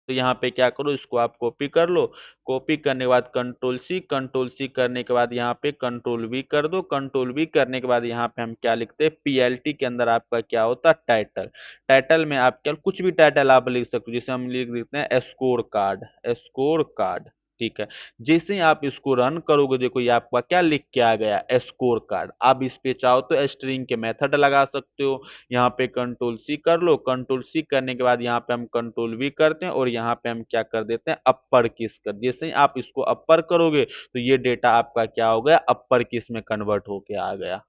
तो यहाँ पे क्या करो? इसको आप कॉपी कर लो। कॉपी करने के बाद कंट्रोल सी करने के बाद यहाँ पे कंट्रोल वी कर दो। कंट्रोल वी करने के बाद यहाँ पे हम क्या लिखते हैं? पीएलटी के अंदर आपका क्या होता है? टाइटल। टाइटल में आप क्या कुछ भी टाइटल आप लिख सकते हो, जैसे हम लिख देते हैं स्कोर कार्ड। Score card. ठीक है, जैसे ही आप इसको रन करोगे देखो ये आपका क्या लिख के आ गया? Score card. आप इस पे चाहो तो स्ट्रिंग के मेथड लगा सकते हो। यहाँ पे कंट्रोल सी कर लो। कंट्रोल सी करने के बाद यहाँ पे हम कंट्रोल वी करते हैं और यहाँ पे हम क्या कर देते हैं? अपर केस कर। जैसे ही आप इसको अपर करोगे तो ये डेटा आपका क्या हो गया? अपर केस में कन्वर्ट होके आ गया।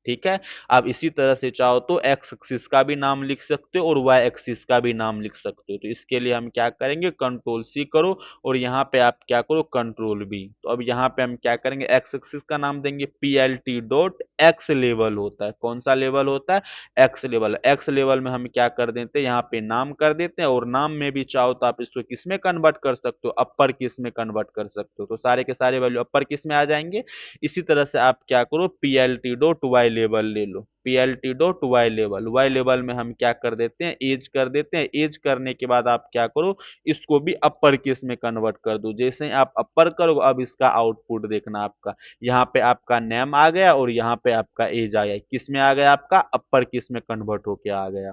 ठीक है, आप इसी तरह से चाहो तो एक्स एक्सिस का भी नाम लिख सकते हो और वाई एक्सिस का भी नाम लिख सकते हो। तो इसके लिए हम क्या करेंगे? कंट्रोल सी करो और यहाँ पे आप क्या करो? Control B. तो अब यहाँ पे हम क्या करेंगे? एक्स एक्सिस का नाम देंगे पीएलटी डॉट एक्स लेवल होता है। कौन सा लेवल होता है? X level. एक्स लेवल में हम क्या कर देते हैं? यहाँ पे नाम कर देते हैं और नाम में भी चाहो तो आप इसको किस में कन्वर्ट कर सकते हो? अपर किस में कन्वर्ट कर सकते हो। तो सारे के सारे वैल्यू अपर किस में आ जाएंगे। इसी तरह से आप क्या करो? पीएलटी डॉट वाई लेवल ले लो। PLT dot Y level. Y level में हम क्या कर देते हैं? एज कर देते हैं। एज करने के बाद आप क्या करो? इसको भी अपर केस में कन्वर्ट कर दो। जैसे ही आप अपर करो अब इसका आउटपुट देखना आपका। यहाँ पे आपका नेम आ गया और यहाँ पे आपका एज आ गया। किस में आ गया? आपका अपर केस में कन्वर्ट होके आ गया।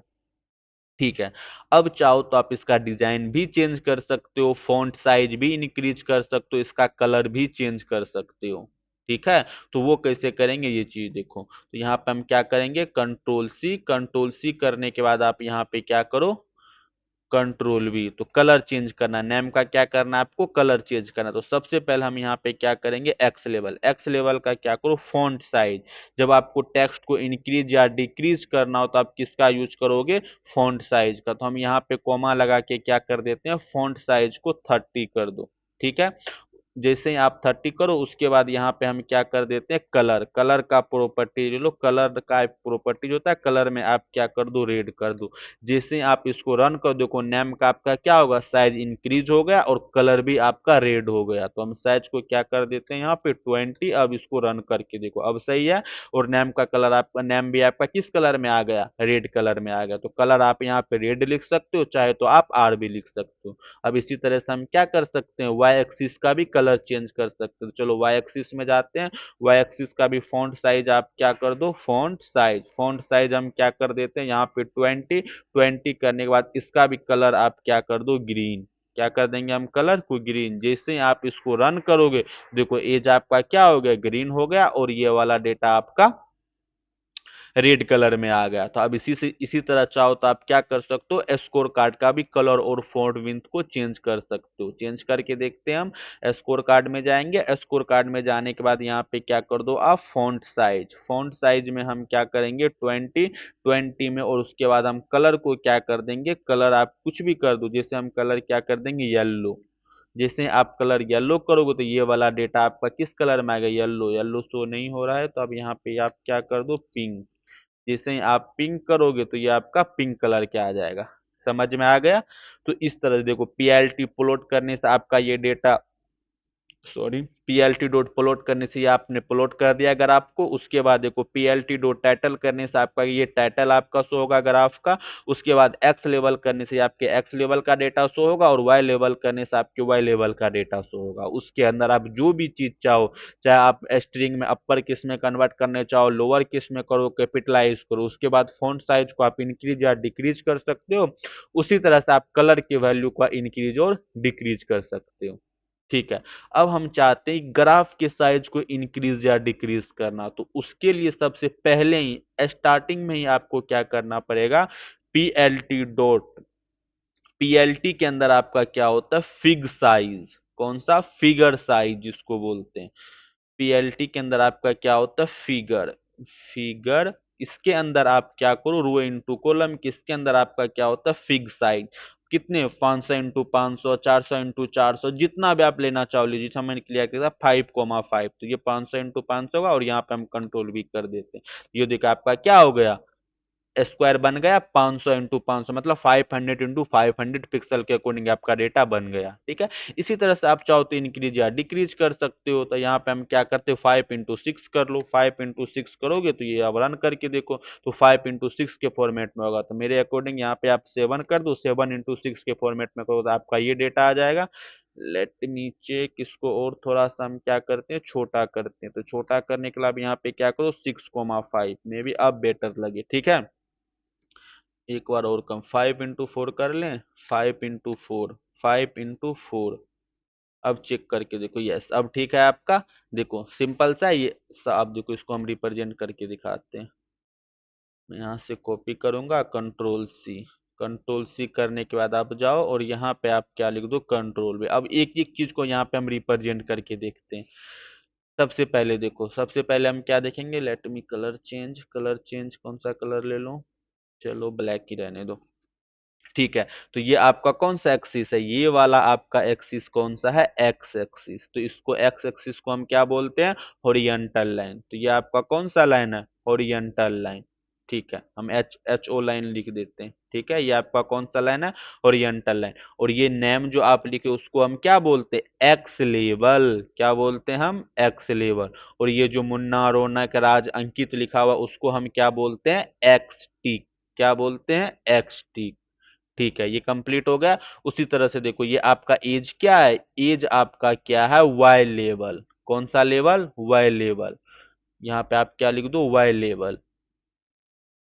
ठीक है, अब चाहो तो आप इसका डिजाइन भी चेंज कर सकते हो, फॉन्ट साइज भी इंक्रीज कर सकते हो, इसका कलर भी चेंज कर सकते हो। ठीक है, तो वो कैसे करेंगे ये चीज देखो। तो यहाँ पे हम क्या करेंगे? कंट्रोल सी करने के बाद आप यहाँ पे क्या करो? Control we. तो कलर चेंज करना, नेम का क्या करना है आपको? कलर चेंज करना। तो सबसे पहले हम यहाँ पे क्या करेंगे? X level. एक्स लेवल का क्या करो? Font size. जब आपको टेक्स्ट को इंक्रीज या डिक्रीज करना हो तो आप किसका यूज करोगे? फॉन्ट साइज का। तो हम यहाँ पे कॉमा लगा के क्या कर देते हैं? फॉन्ट साइज को 30 कर दो। ठीक है, जैसे ही आप 30 करो उसके बाद यहाँ पे हम क्या कर देते हैं? कलर। कलर का प्रॉपर्टी ले लो। कलर का प्रॉपर्टी जो होता है कलर में आप क्या कर दो? रेड कर दो। जैसे ही आप इसको रन कर देखो नेम का आपका क्या होगा? साइज इंक्रीज हो गया और कलर भी आपका रेड हो गया। तो हम साइज को क्या कर देते हैं? यहाँ पे 20। अब इसको रन करके देखो अब सही है। और नेम का कलर आपका, नेम भी आपका किस कलर में आ गया? रेड कलर में आ गया। तो कलर आप यहाँ पे रेड लिख सकते हो, चाहे तो आप आर भी लिख सकते हो। अब इसी तरह से हम क्या कर सकते हैं? वाई एक्सिस का भी कलर चेंज कर सकते हैं। तो चलो वाई एक्सिस में जाते हैं। वाई एक्सिस का भी फॉन्ट साइज आप क्या कर दो? Font size. फॉन्ट साइज हम क्या कर देते हैं? यहाँ पे 20 करने के बाद इसका भी कलर आप क्या कर दो? ग्रीन। क्या कर देंगे हम? कलर को ग्रीन। जैसे ही आप इसको रन करोगे देखो एज आपका क्या हो गया? ग्रीन हो गया और ये वाला डेटा आपका रेड कलर में आ गया। तो अब इसी तरह चाहो तो आप क्या कर सकते हो, स्कोर कार्ड का भी कलर और फॉन्ट विड्थ को चेंज कर सकते हो। चेंज करके देखते हैं हम। स्कोर कार्ड में जाएंगे, स्कोर कार्ड में जाने के बाद यहाँ पे क्या कर दो आप, फॉन्ट साइज में हम क्या करेंगे 20 में, और उसके बाद हम कलर को क्या कर देंगे, कलर आप कुछ भी कर दो, जैसे हम कलर क्या कर देंगे येलो। जैसे आप कलर येलो करोगे तो ये वाला डेटा आपका किस कलर में आएगा, येलो। येलो शो नहीं हो रहा है तो अब यहाँ पे आप क्या कर दो, पिंक। जैसे ही आप पिंक करोगे तो ये आपका पिंक कलर क्या आ जाएगा, समझ में आ गया। तो इस तरह से देखो पीएलटी प्लॉट करने से आपका ये data, sorry, PLT dot plot करने से ये आपने प्लॉट कर दिया ग्राफ को। उसके बाद देखो पीएलटी डॉट टाइटल करने से आपका ये टाइटल आपका शो होगा ग्राफ का। उसके बाद एक्स लेवल करने से आपके एक्स लेवल का डेटा शो होगा, और वाई लेवल करने से आपके वाई लेवल का डेटा शो होगा। उसके अंदर आप जो भी चीज चाहो, चाहे आप स्ट्रिंग में अपर केस में कन्वर्ट करने चाहो, लोअर केस में करो, कैपिटलाइज करो। उसके बाद फॉन्ट साइज को आप इंक्रीज या डिक्रीज कर सकते हो। उसी तरह से आप कलर की वैल्यू को इंक्रीज और डिक्रीज कर सकते हो। ठीक है। अब हम चाहते हैं ग्राफ के साइज को इंक्रीज या डिक्रीज करना, तो उसके लिए सबसे पहले ही स्टार्टिंग में ही आपको क्या करना पड़ेगा, पीएलटी डॉट, पीएलटी के अंदर आपका क्या होता है, फिग साइज। कौन सा, फिगर साइज जिसको बोलते हैं। पीएलटी के अंदर आपका क्या होता है, फिगर। फिगर, इसके अंदर आप क्या करो, रो इंटू कॉलम, किसके अंदर आपका क्या होता है, फिग साइज। कितने, 500 इंटू 500, 400 इंटू 400, जितना भी आप लेना चाहो लीजिए। जैसे मैंने क्लियर किया था 5,5, तो ये 500 इंटू 500 होगा, और यहाँ पे हम कंट्रोल भी कर देते हैं। ये देखो आपका क्या हो गया, स्क्वायर बन गया 500 इंटू 500, मतलब 500 इंटू 500 पिक्सल के अकॉर्डिंग आपका डेटा बन गया। ठीक है। इसी तरह से आप चाहो तो इंक्रीज या डिक्रीज कर सकते हो। तो यहाँ पे हम क्या करते हो, 5 इंटू 6 कर लो। 5 इंटू 6 करोगे तो ये अब रन करके देखो, तो 5 इंटू 6 के फॉर्मेट में होगा। तो मेरे अकॉर्डिंग यहाँ पे आप 7 कर दो, 7 इंटू 6 के फॉर्मेट में करो तो आपका ये डेटा आ जाएगा। लेट मी चेक इसको, और थोड़ा सा हम क्या करते हैं, छोटा करते हैं। तो छोटा करने के लिए अब यहाँ पे क्या करो, 6,5 में भी अब बेटर लगे। ठीक है। एक बार और कम, 5 इंटू 4 कर लें। 5 इंटू 4, 5 इंटू 4। अब चेक करके देखो, यस अब ठीक है आपका। देखो सिंपल सा ये, अब देखो इसको हम रिप्रेजेंट करके दिखाते हैं। मैं यहाँ से कॉपी करूंगा, कंट्रोल सी करने के बाद आप जाओ, और यहाँ पे आप क्या लिख दो, कंट्रोल भी। अब एक एक चीज को यहाँ पे हम रिप्रेजेंट करके देखते हैं। सबसे पहले देखो, सबसे पहले हम क्या देखेंगे, लेट मी कलर चेंज कौन सा कलर ले लो, चलो ब्लैक ही रहने दो। ठीक है। तो ये आपका कौन सा एक्सिस है, ये वाला आपका एक्सिस कौन सा है, एक्स एक्सिस। तो इसको एक्स एक्सिस को हम क्या बोलते हैं, हॉरिजॉन्टल लाइन। तो ये आपका कौन सा लाइन है, हॉरिजॉन्टल लाइन। ठीक है, हम एच एच ओ लाइन लिख देते हैं। ठीक है, ये आपका कौन सा लाइन है, हॉरिजॉन्टल लाइन। और ये नेम जो आप लिखे उसको हम क्या बोलते हैं, एक्स लेवल। क्या बोलते हैं हम, एक्स लेवल। और ये जो मुन्ना, रौनक, राज, अंकित लिखा हुआ उसको हम क्या बोलते हैं, एक्स टिक। क्या बोलते हैं, एक्स टिक। ठीक है, ये कंप्लीट हो गया। उसी तरह से देखो ये आपका एज क्या है, एज आपका क्या है, वाई लेवल। कौन सा लेवल, वाई लेवल। यहाँ पे आप क्या लिख दो, वाई लेवल।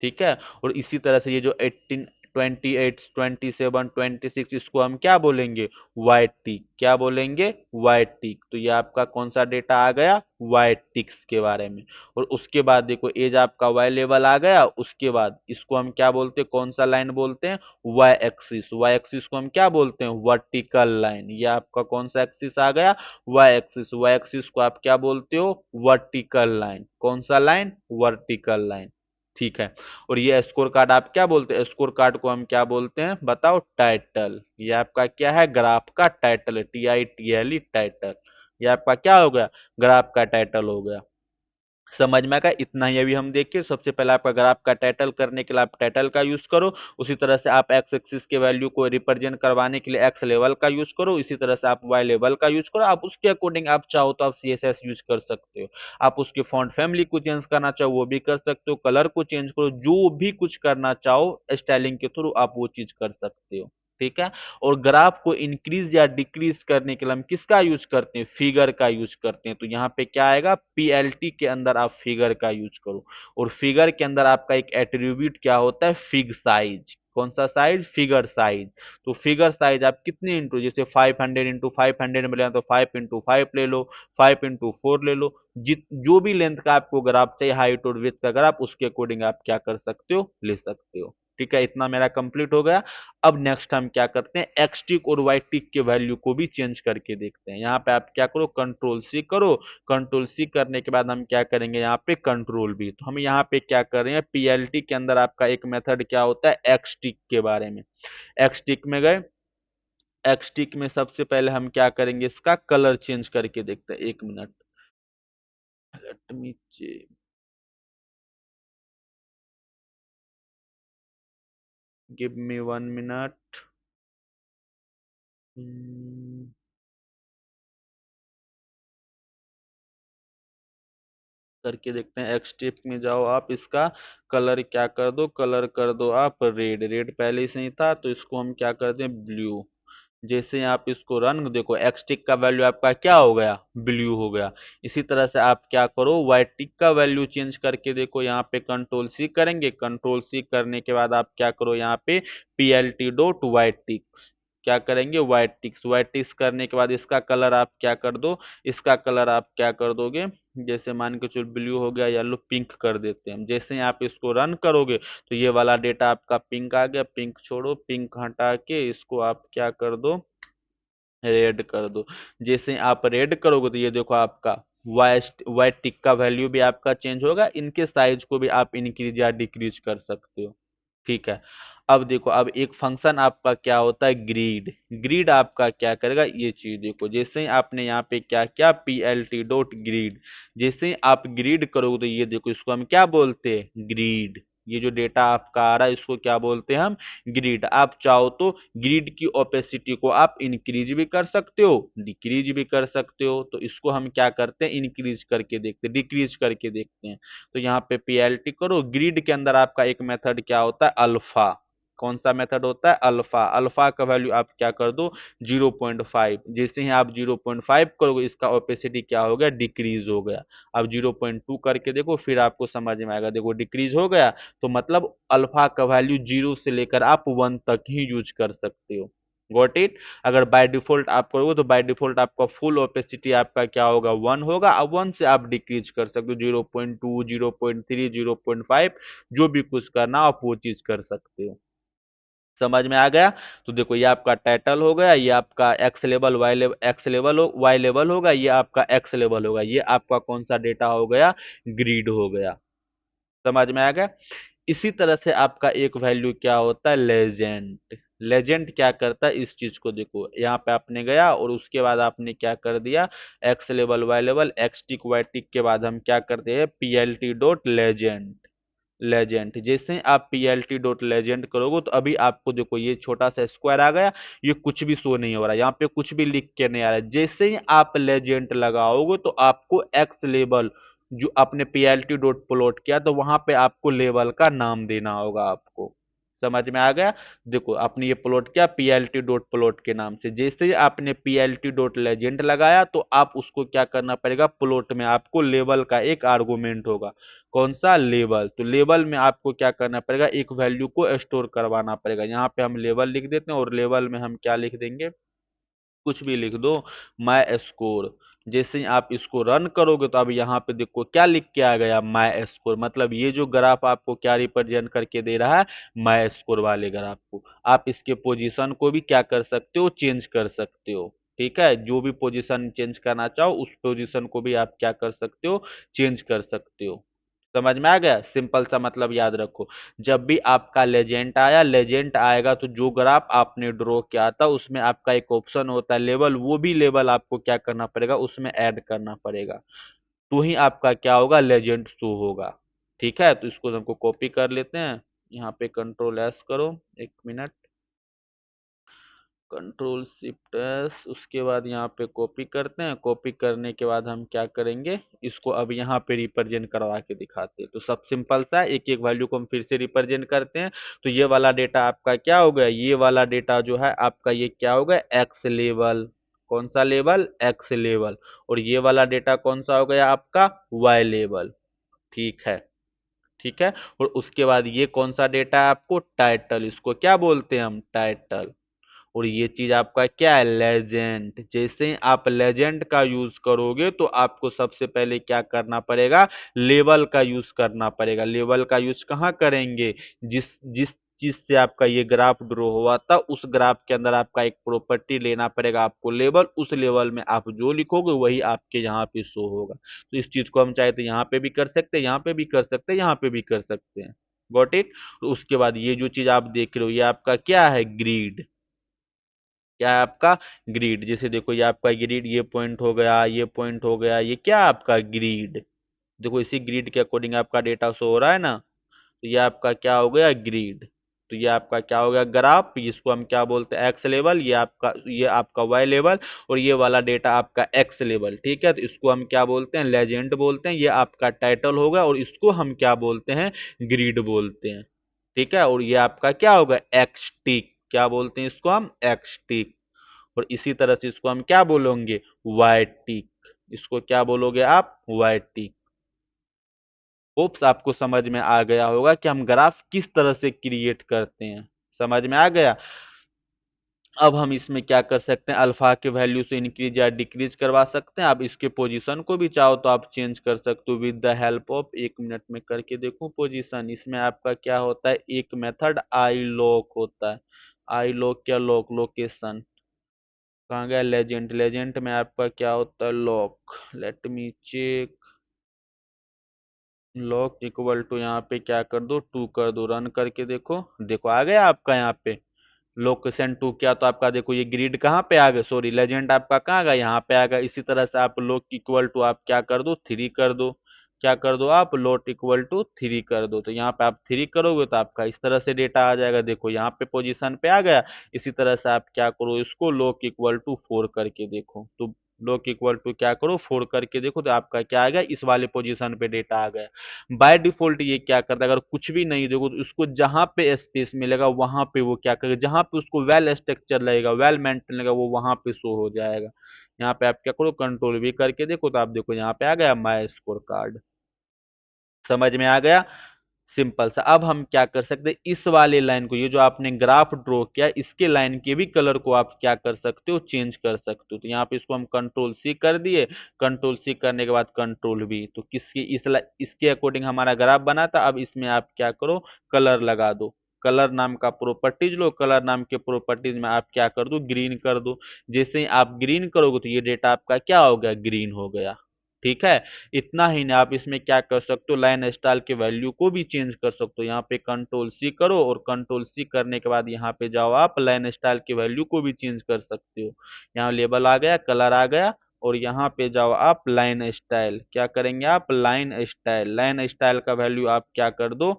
ठीक है। और इसी तरह से ये जो 18, 28, 27, 26, इसको हम क्या बोलेंगे, वाई टिक। क्या बोलेंगे, वाई टिक। तो ये आपका कौन सा डेटा आ गया, वाई टिक्स के बारे में। और उसके बाद देखो एज आपका वाई लेवल आ गया। उसके बाद इसको हम क्या बोलते हैं, कौन सा लाइन बोलते हैं, वाई एक्सिस। वाई एक्सिस को हम क्या बोलते हैं, वर्टिकल लाइन। ये आपका कौन सा एक्सिस आ गया, वाई एक्सिस। वाई एक्सिस को आप क्या बोलते हो, वर्टिकल लाइन। कौन सा लाइन, वर्टिकल लाइन। ठीक है। और ये स्कोर कार्ड आप क्या बोलते हैं, स्कोर कार्ड को हम क्या बोलते हैं, बताओ, टाइटल। ये आपका क्या है, ग्राफ का टाइटल, TITLE टाइटल। ये आपका क्या हो गया, ग्राफ का टाइटल हो गया। समझ में आएगा, इतना ही अभी हम देखिए। सबसे पहले आपका ग्राफ का टाइटल करने के लिए आप टाइटल का यूज करो। उसी तरह से आप एक्स एक्सिस के वैल्यू को रिप्रेजेंट करवाने के लिए एक्स लेवल का यूज करो। इसी तरह से आप वाई लेवल का यूज करो। आप उसके अकॉर्डिंग आप चाहो तो आप CSS यूज कर सकते हो। आप उसके फॉन्ट फैमिली को चेंज करना चाहो वो भी कर सकते हो, कलर को चेंज करो, जो भी कुछ करना चाहो स्टाइलिंग के थ्रू आप वो चीज कर सकते हो। ठीक है। और ग्राफ को इंक्रीज या डिक्रीज करने के लिए हम किसका यूज करते हैं, फिगर का यूज करते हैं। तो यहाँ पे क्या आएगा, पीएलटी के अंदर आप फिगर का यूज करो। और फिगर के अंदर आपका एक एट्रीब्यूट क्या होता है, फिग साइज। कौन सा साइज, फिगर साइज। तो फिगर साइज आप कितने इंटू, जैसे 500 इंटू 500 में लेना तो 5 इंटू 5 ले लो, 5 इंटू 4 ले लो। जित जो भी लेंथ का आपको ग्राफ चाहिए, हाइट और विड्थ का ग्राफ, उसके अकॉर्डिंग आप क्या कर सकते हो, ले सकते हो। ठीक है, इतना मेरा कंप्लीट हो गया। अब नेक्स्ट हम क्या करते हैं, एक्स टिक और वाई टिक के वैल्यू को भी चेंज करके देखते हैं। यहाँ पे आप क्या करो, कंट्रोल सी करो। कंट्रोल सी करने के बाद हम क्या करेंगे, यहाँ पे कंट्रोल भी। तो हम यहाँ पे क्या कर रहे हैं, पीएलटी के अंदर आपका एक मेथड क्या होता है, एक्स टिक के बारे में। एक्स टिक में गए, एक्स टिक में सबसे पहले हम क्या करेंगे, इसका कलर चेंज करके देखते हैं। एक minute, let me check, give me 1 minute. करके देखते हैं। एक्स टिप में जाओ आप, इसका कलर क्या कर दो, कलर कर दो आप रेड। रेड पहले से ही था, तो इसको हम क्या करते हैं, ब्लू। जैसे ही आप इसको रन देखो, एक्स टिक का वैल्यू आपका क्या हो गया, ब्लू हो गया। इसी तरह से आप क्या करो, वाई टिक का वैल्यू चेंज करके देखो। यहाँ पे कंट्रोल सी करेंगे, कंट्रोल सी करने के बाद आप क्या करो, यहाँ पे पीएलटी डॉट वाई टिक्स, क्या करेंगे, वाइट टिक्स। वाइट टिक्स करने के बाद इसका कलर आप क्या कर दो, इसका कलर आप क्या कर दोगे, जैसे मान के चलो ब्लू हो गया, येलो, पिंक कर देते हैं। जैसे ही आप इसको रन करोगे तो ये वाला डेटा आपका पिंक आ गया। पिंक छोड़ो, पिंक हटा के इसको आप क्या कर दो, रेड कर दो। जैसे ही आप रेड करोगे तो ये देखो आपका वाइट टिक का वैल्यू भी आपका चेंज होगा। इनके साइज को भी आप इंक्रीज या डिक्रीज कर सकते हो। ठीक है, अब देखो, अब एक फंक्शन आपका क्या होता है, ग्रीड। ग्रीड आपका क्या करेगा, ये चीज देखो। जैसे ही आपने यहाँ पे क्या किया, P L T dot grid, जैसे ही आप ग्रीड करोगे तो ये देखो, इसको हम क्या बोलते हैं, ग्रीड। ये जो डेटा आपका आ रहा है, इसको क्या बोलते हैं हम, ग्रिड। आप चाहो तो ग्रिड की ओपेसिटी को आप इंक्रीज भी कर सकते हो, डिक्रीज भी कर सकते हो। तो इसको हम क्या करते हैं, इंक्रीज करके देखते हैं, डिक्रीज करके देखते हैं। तो यहाँ पे पीएलटी करो। ग्रिड के अंदर आपका एक मेथड क्या होता है, अल्फा। कौन सा मेथड होता है, अल्फा। अल्फा का वैल्यू आप क्या कर दो, 0.5। जैसे ही आप 0.5 करोगे, इसका ओपेसिटी क्या हो गया, डिक्रीज हो गया। अब 0.2 करके देखो, फिर आपको समझ में आएगा। देखो डिक्रीज हो गया, तो मतलब अल्फा का वैल्यू 0 से लेकर आप 1 तक ही यूज कर सकते हो। Got it. अगर बाय डिफॉल्ट आप करोगे तो बाय डिफॉल्ट आपका फुल ओपेसिटी आपका क्या होगा, 1 होगा। अब 1 से आप डिक्रीज कर सकते हो, 0.2, 0.3, 0.5, जो भी कुछ करना आप वो चीज कर सकते हो। समझ में आ गया। तो देखो, ये आपका टाइटल हो गया, ये आपका x level, Y level, x level हो, वाई लेवल होगा, ये आपका एक्स लेवल होगा। ये आपका कौन सा डेटा हो गया, ग्रिड हो गया। समझ में आ गया। इसी तरह से आपका एक वैल्यू क्या होता है, लेजेंड। लेजेंड क्या करता है, इस चीज को देखो। यहाँ पे आपने गया और उसके बाद आपने क्या कर दिया, X level, Y level, X tick, Y tick के बाद हम क्या करते हैं, पीएलटी डॉट लेजेंड। लेजेंड, जैसे आप पीएलटी डॉट लेजेंड करोगे तो अभी आपको देखो, ये छोटा सा स्क्वायर आ गया। ये कुछ भी शो नहीं हो रहा, यहाँ पे कुछ भी लिख के नहीं आ रहा है। जैसे ही आप लेजेंड लगाओगे तो आपको एक्स लेवल, जो आपने पीएलटी डॉट प्लॉट किया, तो वहां पे आपको लेवल का नाम देना होगा आपको। समझ में आ गया। देखो, आपने ये प्लॉट किया पीएलटी डॉट प्लॉट के नाम से। जैसे ही आपने पीएलटी डॉट लेजेंड लगाया, तो आप उसको क्या करना पड़ेगा, प्लॉट में आपको लेवल का एक आर्गुमेंट होगा। कौन सा, लेवल। तो लेवल में आपको क्या करना पड़ेगा, एक वैल्यू को स्टोर करवाना पड़ेगा। यहाँ पे हम लेवल लिख देते हैं और लेवल में हम क्या लिख देंगे, कुछ भी लिख दो, माई स्कोर। जैसे ही आप इसको रन करोगे तो अब यहाँ पे देखो क्या लिख के आ गया, माई स्कोर। मतलब ये जो ग्राफ आपको क्या रिप्रेजेंट करके दे रहा है, माई स्कोर वाले ग्राफ को। आप इसके पोजीशन को भी क्या कर सकते हो, चेंज कर सकते हो। ठीक है, जो भी पोजीशन चेंज करना चाहो, उस पोजीशन को भी आप क्या कर सकते हो, चेंज कर सकते हो। समझ में आ गया। सिंपल सा मतलब याद रखो, जब भी आपका लेजेंड आया, लेजेंड आएगा तो जो ग्राफ आपने ड्रॉ किया था उसमें आपका एक ऑप्शन होता है लेवल, वो भी लेवल आपको क्या करना पड़ेगा, उसमें ऐड करना पड़ेगा। तो ही आपका क्या होगा, लेजेंड शो होगा। ठीक है, तो इसको हमको कॉपी कर लेते हैं। यहाँ पे कंट्रोल एस करो, एक मिनट, कंट्रोल शिफ्ट एस, उसके बाद यहाँ पे कॉपी करते हैं। कॉपी करने के बाद हम क्या करेंगे, इसको अब यहाँ पे रिप्रेजेंट करवा के दिखाते हैं। तो सब सिंपल सा, एक एक वैल्यू को हम फिर से रिप्रेजेंट करते हैं। तो ये वाला डेटा आपका क्या हो गया, ये वाला डेटा जो है आपका, ये क्या हो गया, एक्स लेवल। कौन सा लेवल, एक्स लेवल। और ये वाला डेटा कौन सा हो गया आपका, वाई लेवल। ठीक है, ठीक है। और उसके बाद ये कौन सा डेटा है आपको, टाइटल, इसको क्या बोलते हैं हम, टाइटल। और ये चीज आपका क्या है, लेजेंड। जैसे ही आप लेजेंड का यूज करोगे तो आपको सबसे पहले क्या करना पड़ेगा, लेबल का यूज करना पड़ेगा। लेबल का यूज कहाँ करेंगे, जिस जिस चीज से आपका ये ग्राफ ड्रॉ हुआ था उस ग्राफ के अंदर आपका एक प्रॉपर्टी लेना पड़ेगा आपको, लेबल। उस लेवल में आप जो लिखोगे वही आपके यहाँ पे शो होगा। तो इस चीज को हम चाहे तो यहाँ पे भी कर सकते हैं, यहाँ पे भी कर सकते हैं, यहाँ पे भी कर सकते हैं। Got it. तो उसके बाद ये जो चीज आप देख रहे हो ये आपका क्या है, ग्रीड। क्या है आपका, ग्रिड। जैसे देखो ये आपका ग्रिड, ये पॉइंट हो गया, ये पॉइंट हो गया, ये क्या है आपका ग्रिड। देखो इसी ग्रिड के अकॉर्डिंग आपका डेटा शो हो रहा है ना। तो ये आपका क्या हो गया, ग्रिड। तो ये आपका क्या हो गया, ग्राफ। इसको हम क्या बोलते हैं, एक्स लेवल। ये आपका वाई लेवल। और ये वाला डेटा आपका एक्स लेवल। ठीक है, तो इसको हम क्या बोलते हैं, लेजेंड बोलते हैं। ये आपका टाइटल होगा और इसको हम क्या बोलते हैं, ग्रिड बोलते हैं। ठीक है। और ये आपका क्या होगा, एक्स टिक। क्या बोलते हैं इसको हम, एक्स टिक। और इसी तरह से इसको हम क्या बोलोगे, वाई टिक। इसको क्या बोलोगे आप, वाई टिक। होप्स आपको समझ में आ गया होगा कि हम ग्राफ किस तरह से क्रिएट करते हैं। समझ में आ गया। अब हम इसमें क्या कर सकते हैं, अल्फा के वैल्यू से इंक्रीज या डिक्रीज करवा सकते हैं। आप इसके पोजीशन को भी चाहो तो आप चेंज कर सकते हो विद द हेल्प ऑफ, एक मिनट में करके देखो पोजीशन। इसमें आपका क्या होता है, एक मेथड आई लॉक होता है। आई लॉक क्या, लॉक, लोकेशन। कहाँ गया लेजेंड, लेजेंड में आपका क्या होता है, lock. Let me check. Lock equal to यहाँ पे क्या कर दो, टू कर दो। रन करके देखो, देखो आ गया आपका यहाँ पे लोकेशन टू। क्या तो आपका देखो ये ग्रिड कहाँ पे आ गया, सॉरी लेजेंड आपका कहाँ गया, यहाँ पे आ गया। इसी तरह से आप लोक इक्वल टू आप क्या कर दो, थ्री कर दो। क्या कर दो आप, लोट इक्वल टू थ्री कर दो। तो यहाँ पे आप थ्री करोगे तो आपका इस तरह से डेटा आ जाएगा। देखो यहाँ पे पोजीशन पे आ गया। इसी तरह से आप क्या करो, इसको लोक इक्वल टू फोर करके देखो। तो लोक इक्वल टू क्या करो, फोर करके देखो तो आपका क्या आ गया, इस वाले पोजीशन पे डेटा आ गया। बाय डिफॉल्ट ये क्या करता है, अगर कुछ भी नहीं देखो तो उसको जहां पे स्पेस मिलेगा वहां पे वो क्या करेगा, जहां पे उसको वेल स्ट्रक्चर लगेगा, वेल मेंटेन लगेगा, वो वहां पे शो हो जाएगा। यहाँ पे आप क्या करो, कंट्रोल भी करके देखो तो आप देखो यहाँ पे आ गया माय स्कोर कार्ड। समझ में आ गया। सिंपल सा। अब हम क्या कर सकते हैं, इस वाले लाइन को, ये जो आपने ग्राफ ड्रॉ किया इसके लाइन के भी कलर को आप क्या कर सकते हो, चेंज कर सकते हो। तो यहाँ पे इसको हम कंट्रोल सी कर दिए। कंट्रोल सी करने के बाद कंट्रोल वी। तो इसके अकॉर्डिंग हमारा ग्राफ बना था। अब इसमें आप क्या करो, कलर लगा दो। कलर नाम का प्रॉपर्टीज लो। कलर नाम के प्रॉपर्टीज में आप क्या कर दो, ग्रीन कर दो। जैसे ही आप ग्रीन करोगे तो ये डेटा आपका क्या हो गया, ग्रीन हो गया। ठीक है। इतना ही नहीं, आप इसमें क्या कर सकते हो, लाइन स्टाइल के वैल्यू को भी चेंज कर सकते हो। यहाँ पे कंट्रोल सी करो और कंट्रोल सी करने के बाद यहाँ पे जाओ, आप लाइन स्टाइल के वैल्यू को भी चेंज कर सकते हो। यहाँ लेबल आ गया, कलर आ गया। और यहाँ पे जाओ आप लाइन स्टाइल, क्या करेंगे आप, लाइन स्टाइल। लाइन स्टाइल का वैल्यू आप क्या कर दो,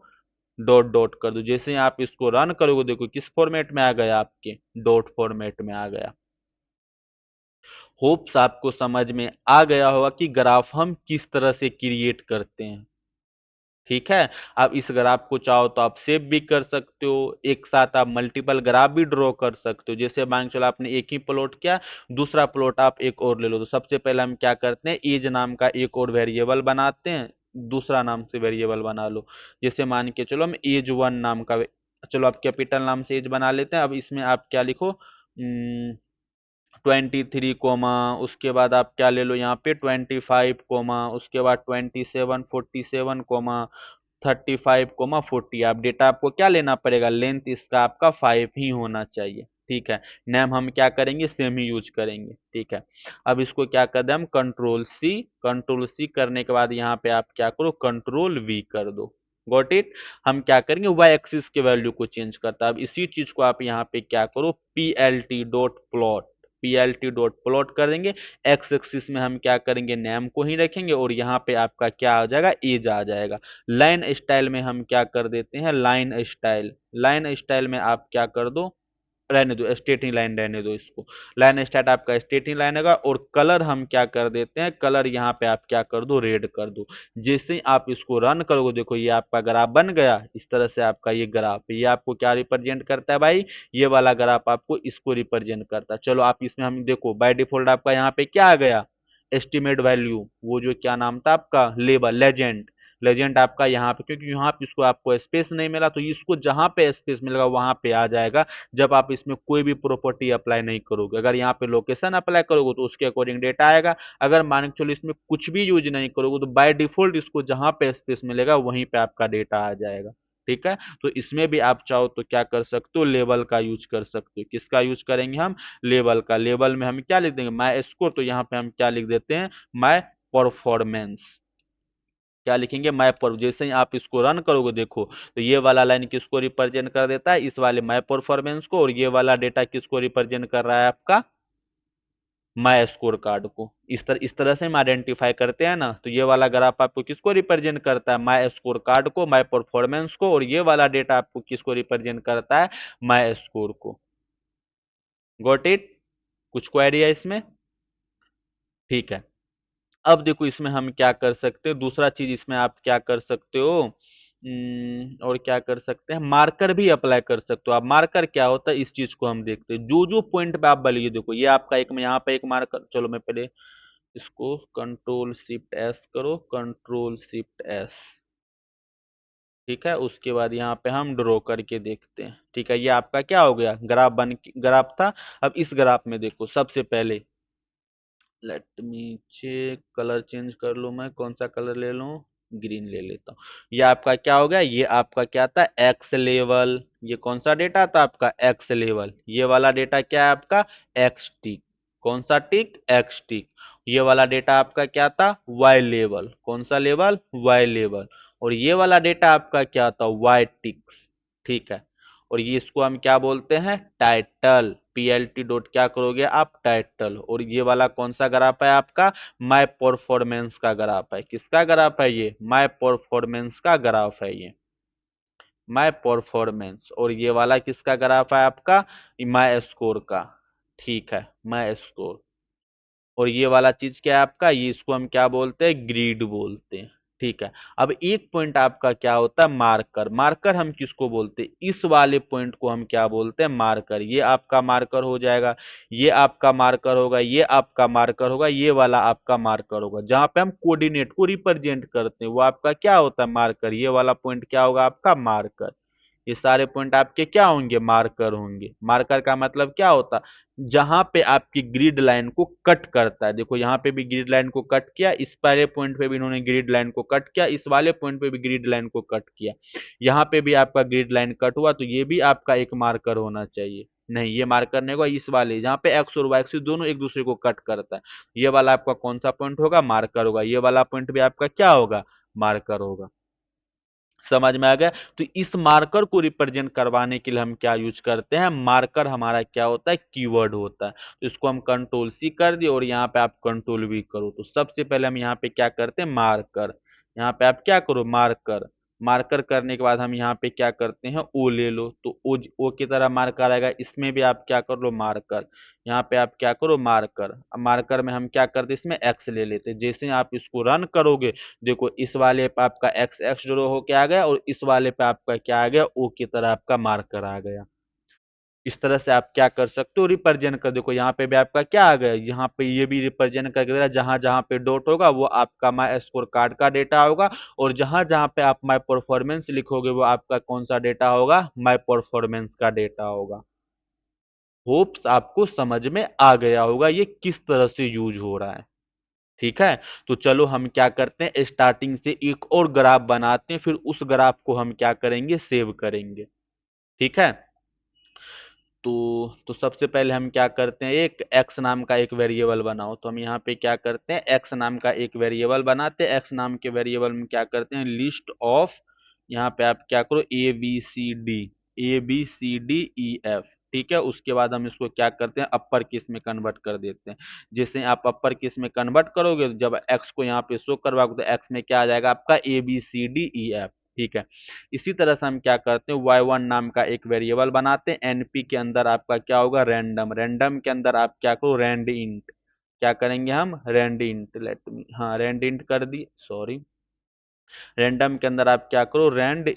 डॉट डॉट कर दो। जैसे ही आप इसको रन करोगे देखो किस फॉर्मेट में आ गया, आपके डॉट फॉर्मेट में आ गया। होप्स आपको समझ में आ गया होगा कि ग्राफ हम किस तरह से क्रिएट करते हैं। ठीक है। आप इस ग्राफ को चाहो तो आप सेव भी कर सकते हो, एक साथ आप मल्टीपल ग्राफ भी ड्रॉ कर सकते हो। जैसे मान चलो आपने एक ही प्लॉट किया, दूसरा प्लॉट आप एक और ले लो। तो सबसे पहले हम क्या करते हैं, एज नाम का एक और वेरिएबल बनाते हैं। दूसरा नाम से वेरिएबल बना लो। जैसे मान के चलो हम एज वन नाम का, चलो आप कैपिटल नाम से एज बना लेते हैं। अब इसमें आप क्या लिखो, 23 कोमा, उसके बाद आप क्या ले लो यहाँ पे 25 कोमा, उसके बाद 27 47 कोमा 35 40। आप डेटा आपको क्या लेना पड़ेगा, लेंथ इसका आपका 5 ही होना चाहिए। ठीक है। नेम हम क्या करेंगे, सेम ही यूज करेंगे। ठीक है। अब इसको क्या कर दें हम, कंट्रोल सी। कंट्रोल सी करने के बाद यहाँ पे आप क्या करो, कंट्रोल वी कर दो। Got it. हम क्या करेंगे, वाई एक्सिस के वैल्यू को चेंज करता है। अब इसी चीज को आप यहाँ पे क्या करो, P L T dot plot, P L T dot plot कर देंगे। एक्स एक्सिस में हम क्या करेंगे, नेम को ही रखेंगे और यहाँ पे आपका क्या आ जाएगा, एज आ जाएगा। लाइन स्टाइल में हम क्या कर देते हैं, लाइन स्टाइल। लाइन स्टाइल में आप क्या कर दो, रहने दो, स्टेटिंग लाइन रहने दो इसको। लाइन स्टार्ट आपका स्टेटिंग लाइन होगा। और कलर हम क्या कर देते हैं, कलर यहाँ पे आप क्या कर दो, रेड कर दो। जैसे ही आप इसको रन करोगे देखो ये आपका ग्राफ बन गया। इस तरह से आपका ये ग्राफ, ये आपको क्या रिप्रेजेंट करता है भाई, ये वाला ग्राफ आपको इसको रिप्रेजेंट करता है। चलो आप इसमें हम देखो बाय डिफॉल्ट आपका यहाँ पे क्या आ गया, एस्टिमेट वैल्यू। वो जो क्या नाम था आपका, लेबल, लेजेंड। लेजेंड आपका यहाँ पे, क्योंकि यहाँ पे इसको आपको स्पेस नहीं मिला, तो इसको जहां पे स्पेस मिलेगा वहां पे आ जाएगा जब आप इसमें कोई भी प्रॉपर्टी अप्लाई नहीं करोगे। अगर यहाँ पे लोकेशन अप्लाई करोगे तो उसके अकॉर्डिंग डेटा आएगा। अगर मान के चलो इसमें कुछ भी यूज नहीं करोगे तो बाय डिफॉल्ट इसको जहां पे स्पेस मिलेगा वहीं पे आपका डेटा आ जाएगा। ठीक है, तो इसमें भी आप चाहो तो क्या कर सकते हो, लेवल का यूज कर सकते हो। किसका यूज करेंगे हम, लेवल का। लेवल में हम क्या लिख देंगे, माई स्कोर, तो यहाँ पे हम क्या लिख देते हैं, माई परफॉर्मेंस। क्या लिखेंगे, माई पर, जैसे ही आप इसको रन करोगे देखो तो ये वाला लाइन किसको रिप्रेजेंट कर देता है, इस वाले माई परफॉर्मेंस को, और ये वाला डेटा किसको रिप्रेजेंट कर रहा है, आपका माई स्कोर कार्ड को। इस तरह से हम आइडेंटिफाई करते हैं ना। तो ये वाला ग्राफ आपको किसको रिप्रेजेंट करता है, माई स्कोर कार्ड को, माई परफॉर्मेंस को, और ये वाला डेटा आपको किसको रिप्रेजेंट करता है, माई स्कोर को। गॉट इट, कुछ क्वेरी है इसमें? ठीक है, अब देखो इसमें हम क्या कर सकते हो, दूसरा चीज इसमें आप क्या कर सकते हो, और क्या कर सकते हैं, मार्कर भी अप्लाई कर सकते हो आप। मार्कर क्या होता है, इस चीज को हम देखते हैं। जो जो पॉइंट पे आप बलिए, देखो ये आपका एक, यहाँ पे एक मार्कर, चलो मैं पहले इसको कंट्रोल शिफ्ट एस करो, कंट्रोल शिफ्ट एस। ठीक है, उसके बाद यहाँ पे हम ड्रॉ करके देखते हैं। ठीक है, ये आपका क्या हो गया, ग्राफ था। अब इस ग्राफ में देखो, सबसे पहले let me check, colour change कर लूं, मैं कौन सा कलर ले लूं, ग्रीन ले लेता हूँ। ये आपका क्या हो गया, ये आपका क्या था, एक्स लेवल। ये कौन सा डेटा था आपका, एक्स लेवल। ये वाला डेटा क्या है आपका, एक्स टिक। कौन सा टिक, एक्स टिक। ये वाला डेटा आपका क्या था, वाई लेवल। कौन सा लेवल, वाई लेवल। और ये वाला डेटा आपका क्या था, वाई टिक्स। ठीक है, और ये इसको हम क्या बोलते हैं, टाइटल। पीएलटी डॉट क्या करोगे आप, टाइटल। और ये वाला कौन सा ग्राफ है आपका, माय परफॉर्मेंस का ग्राफ है। किसका ग्राफ है ये, माय परफॉर्मेंस का ग्राफ है ये, माय परफॉर्मेंस। और ये वाला किसका ग्राफ है आपका, माय स्कोर का। ठीक है, माय स्कोर। और ये वाला चीज क्या है आपका, ये इसको हम क्या बोलते हैं, ग्रिड बोलते हैं। ठीक है, अब एक पॉइंट आपका क्या होता है, मार्कर। मार्कर हम किसको बोलते हैं, इस वाले पॉइंट को हम क्या बोलते हैं, मार्कर। ये आपका मार्कर हो जाएगा, ये आपका मार्कर होगा, ये आपका मार्कर होगा, ये वाला आपका मार्कर होगा। जहां पे हम कोऑर्डिनेट को रिप्रेजेंट करते हैं वो आपका क्या होता है, मार्कर। ये वाला पॉइंट क्या होगा आपका, मार्कर। ये सारे पॉइंट आपके क्या होंगे, मार्कर होंगे। मार्कर का मतलब क्या होता है, जहां पे आपकी ग्रिड लाइन को कट करता है। देखो यहाँ पे भी ग्रिड लाइन को कट किया, इस पहले पॉइंट पे भी इन्होंने ग्रिड लाइन को कट किया, इस वाले पॉइंट पे भी ग्रिड लाइन को कट किया, यहाँ पे भी आपका ग्रिड लाइन कट हुआ, तो ये भी आपका एक मार्कर होना चाहिए। नहीं, ये मार्कर नहीं होगा, इस वाले जहाँ पे एक्स और वाई एक्सिस दोनों एक दूसरे को कट करता है, ये वाला आपका कौन सा पॉइंट होगा, मार्कर होगा। ये वाला पॉइंट भी आपका क्या होगा, मार्कर होगा। समझ में आ गया। तो इस मार्कर को रिप्रेजेंट करवाने के लिए हम क्या यूज करते हैं, मार्कर हमारा क्या होता है, कीवर्ड होता है। तो इसको हम कंट्रोल सी कर दिए, और यहाँ पे आप कंट्रोल वी करो। तो सबसे पहले हम यहाँ पे क्या करते हैं, मार्कर। यहाँ पे आप क्या करो, मार्कर। मार्कर करने के बाद हम यहाँ पे क्या करते हैं, ओ ले लो, तो ओ की तरह मार्कर आएगा। इसमें भी आप क्या कर लो, मार्कर। यहाँ पे आप क्या करो, मार्कर। अब मार्कर में हम क्या करते हैं, इसमें एक्स ले लेते हैं। जैसे आप इसको रन करोगे, देखो इस वाले पे आपका एक्स एक्स ड्रॉ होके आ गया, और इस वाले पे आपका क्या आ गया, ओ की तरह आपका मार्कर आ गया। इस तरह से आप क्या कर सकते हो, रिप्रेजेंट कर। देखो यहाँ पे भी आपका क्या आ गया, यहाँ पे ये भी रिप्रेजेंट कर देगा। जहां जहां पे डॉट होगा वो आपका माई स्कोर कार्ड का डेटा होगा, और जहां जहां पे आप माई परफॉर्मेंस लिखोगे वो आपका कौन सा डेटा होगा, माई परफॉर्मेंस का डेटा होगा। होप्स आपको समझ में आ गया होगा ये किस तरह से यूज हो रहा है। ठीक है, तो चलो हम क्या करते हैं, स्टार्टिंग से एक और ग्राफ बनाते हैं, फिर उस ग्राफ को हम क्या करेंगे, सेव करेंगे। ठीक है, तो सबसे पहले हम क्या करते हैं, एक एक्स नाम का एक वेरिएबल बनाओ। तो हम यहाँ पे क्या करते हैं, एक्स नाम का एक वेरिएबल बनाते हैं। एक्स नाम के वेरिएबल में क्या करते हैं, लिस्ट ऑफ, यहाँ पे आप क्या करो, ए बी सी डी ठीक है। उसके बाद हम इसको क्या करते हैं, अपर केस में कन्वर्ट कर देते हैं। जैसे आप अपर केस में कन्वर्ट करोगे, तो जब एक्स को यहाँ पे शो करवाओगे, तो एक्स में क्या आ जाएगा आपका, ABCDEF। ठीक है, इसी तरह से हम क्या करते हैं, y1 नाम का एक वेरिएबल बनाते हैं। एनपी के अंदर आपका क्या होगा, रैंडम। रैंडम के अंदर आप क्या करो, रैंड इंट। क्या करेंगे हम, रैंड इंट। लेट मी, हाँ रैंड इंट कर दी, सॉरी। रैंडम के अंदर आप क्या करो, रैंड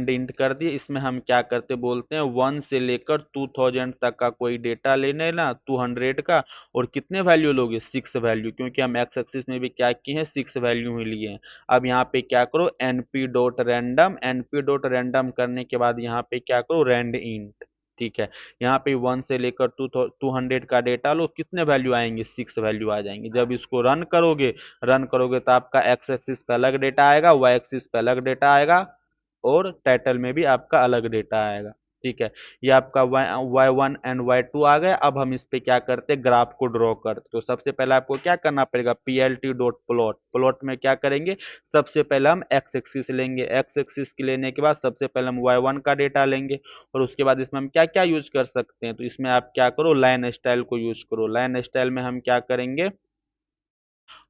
इंट कर दिए। इसमें हम क्या करते बोलते हैं, 1 से लेकर 2000 तक का कोई डेटा लेने ना, 200 का। और कितने वैल्यू लोगे, 6 वैल्यू, क्योंकि हम एक्स एक्सिस में भी क्या किए हैं, 6 वैल्यू ही लिए हैं। अब यहाँ पे क्या करो, np.random करने के बाद यहाँ पे क्या करो, रैंड इंट। ठीक है, यहाँ पे 1 से लेकर 200 का डेटा लो, कितने वैल्यू आएंगे, 6 वैल्यू आ जाएंगे। जब इसको रन करोगे तो आपका एक्स एक्सिस पे अलग डेटा आएगा, वाई एक्सिस पे अलग डेटा आएगा, और टाइटल में भी आपका अलग डेटा आएगा। ठीक है, ये आपका y1 एंड y2 आ गया। अब हम इस पे क्या करते हैं, ग्राफ को ड्रॉ करते। तो सबसे पहले आपको क्या करना पड़ेगा, plt डॉट प्लॉट। प्लॉट में क्या करेंगे, सबसे पहले हम एक्स एक्सिस लेंगे। एक्स एक्सिस के लेने के बाद सबसे पहले हम y1 का डेटा लेंगे, और उसके बाद इसमें हम क्या क्या यूज कर सकते हैं। तो इसमें आप क्या करो, लाइन स्टाइल को यूज करो। लाइन स्टाइल में हम क्या करेंगे,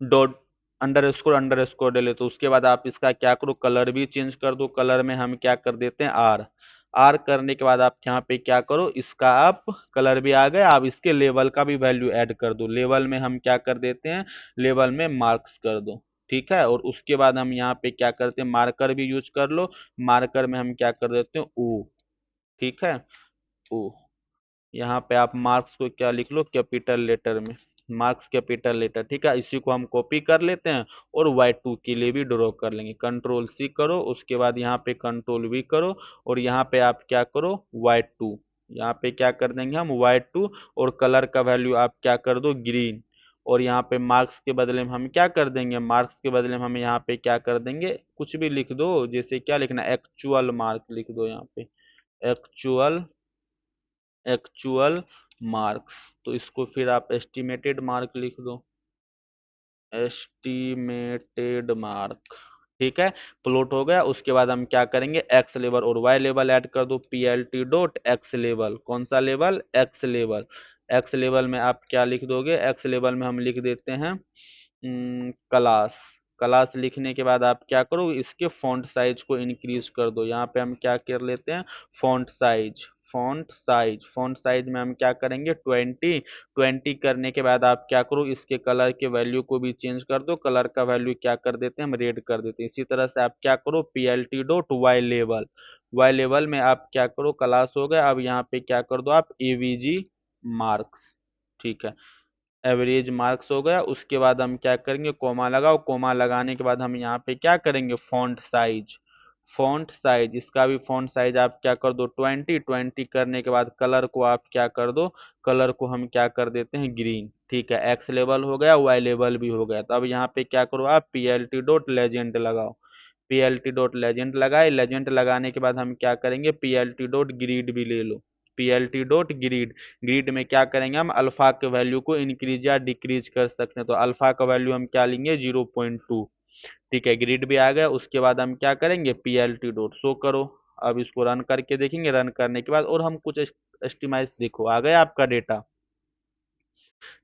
डॉट अंडर स्कोर डाले। तो उसके बाद आप इसका क्या करो, कलर भी चेंज कर दो। कलर में हम क्या कर देते हैं, आर। आर करने के बाद आप यहाँ पे क्या करो, इसका आप कलर भी आ गया। आप इसके लेवल का भी वैल्यू ऐड कर दो। लेवल में हम क्या कर देते हैं, लेवल में मार्क्स कर दो। ठीक है, और उसके बाद हम यहाँ पे क्या करते हैं, मार्कर भी यूज कर लो। मार्कर में हम क्या कर देते हैं, ओ। ठीक है, ओ। यहाँ पे आप मार्क्स को क्या लिख लो, कैपिटल लेटर में। Marks capital letter. ठीक है, इसी को हम कॉपी कर लेते हैं, और y2 के लिए भी ड्रॉ कर लेंगे। कंट्रोल सी करो, उसके बाद यहाँ पे कंट्रोल वी करो, और यहाँ पे आप क्या करो, y2। यहाँ पे क्या कर देंगे हम, y2। और कलर का वैल्यू आप क्या कर दो, ग्रीन। और यहाँ पे मार्क्स के बदले में हम क्या कर देंगे, मार्क्स के बदले में हम यहाँ पे क्या कर देंगे, कुछ भी लिख दो। जैसे क्या लिखना, एक्चुअल मार्क लिख दो यहाँ पे, एक्चुअल एक्चुअल मार्क्स। तो इसको फिर आप एस्टिमेटेड मार्क लिख दो, एस्टिमेटेड मार्क। ठीक है, प्लॉट हो गया। उसके बाद हम क्या करेंगे, एक्स लेवल और वाई लेवल ऐड कर दो। plt डॉट एक्स लेवल, कौन सा level, x level. X level में आप क्या लिख दोगे, एक्स लेवल में हम लिख देते हैं क्लास। क्लास लिखने के बाद आप क्या करो, इसके फॉन्ट साइज को इंक्रीज कर दो। यहाँ पे हम क्या कर लेते हैं, फॉन्ट साइज में हम क्या करेंगे, 20 करने के बाद आप क्या करो, इसके कलर के वैल्यू को भी चेंज कर दो। कलर का वैल्यू क्या कर देते हैं, हम रेड कर देते हैं। इसी तरह से आप क्या करो, plt डॉट वाई लेवल में आप क्या करो, क्लास हो गया। अब यहाँ पे क्या कर दो आप, avg मार्क्स। ठीक है, एवरेज मार्क्स हो गया। उसके बाद हम क्या करेंगे, कोमा लगाओ। कोमा लगाने के बाद हम यहाँ पे क्या करेंगे, फॉन्ट साइज इसका भी फॉन्ट साइज आप क्या कर दो, 20 करने के बाद कलर को आप क्या कर दो, कलर को हम क्या कर देते हैं, ग्रीन। ठीक है, एक्स लेवल हो गया, वाई लेवल भी हो गया। तो अब यहाँ पे क्या करो आप, plt डॉट लेजेंड लगाओ। plt डॉट लेजेंड लगाए। लेजेंड लगाने के बाद हम क्या करेंगे, plt डॉट ग्रीड भी ले लो। plt डॉट ग्रीड, ग्रीड में क्या करेंगे, हम अल्फा के वैल्यू को इंक्रीज या डिक्रीज कर सकते हैं। तो अल्फा का वैल्यू हम क्या लेंगे, 0.2। ठीक है, ग्रिड भी आ गया। उसके बाद हम क्या करेंगे, plt डॉट शो करो। अब इसको रन करके देखेंगे। रन करने के बाद और हम कुछ एस्टिमाइज, देखो आ गया आपका डेटा।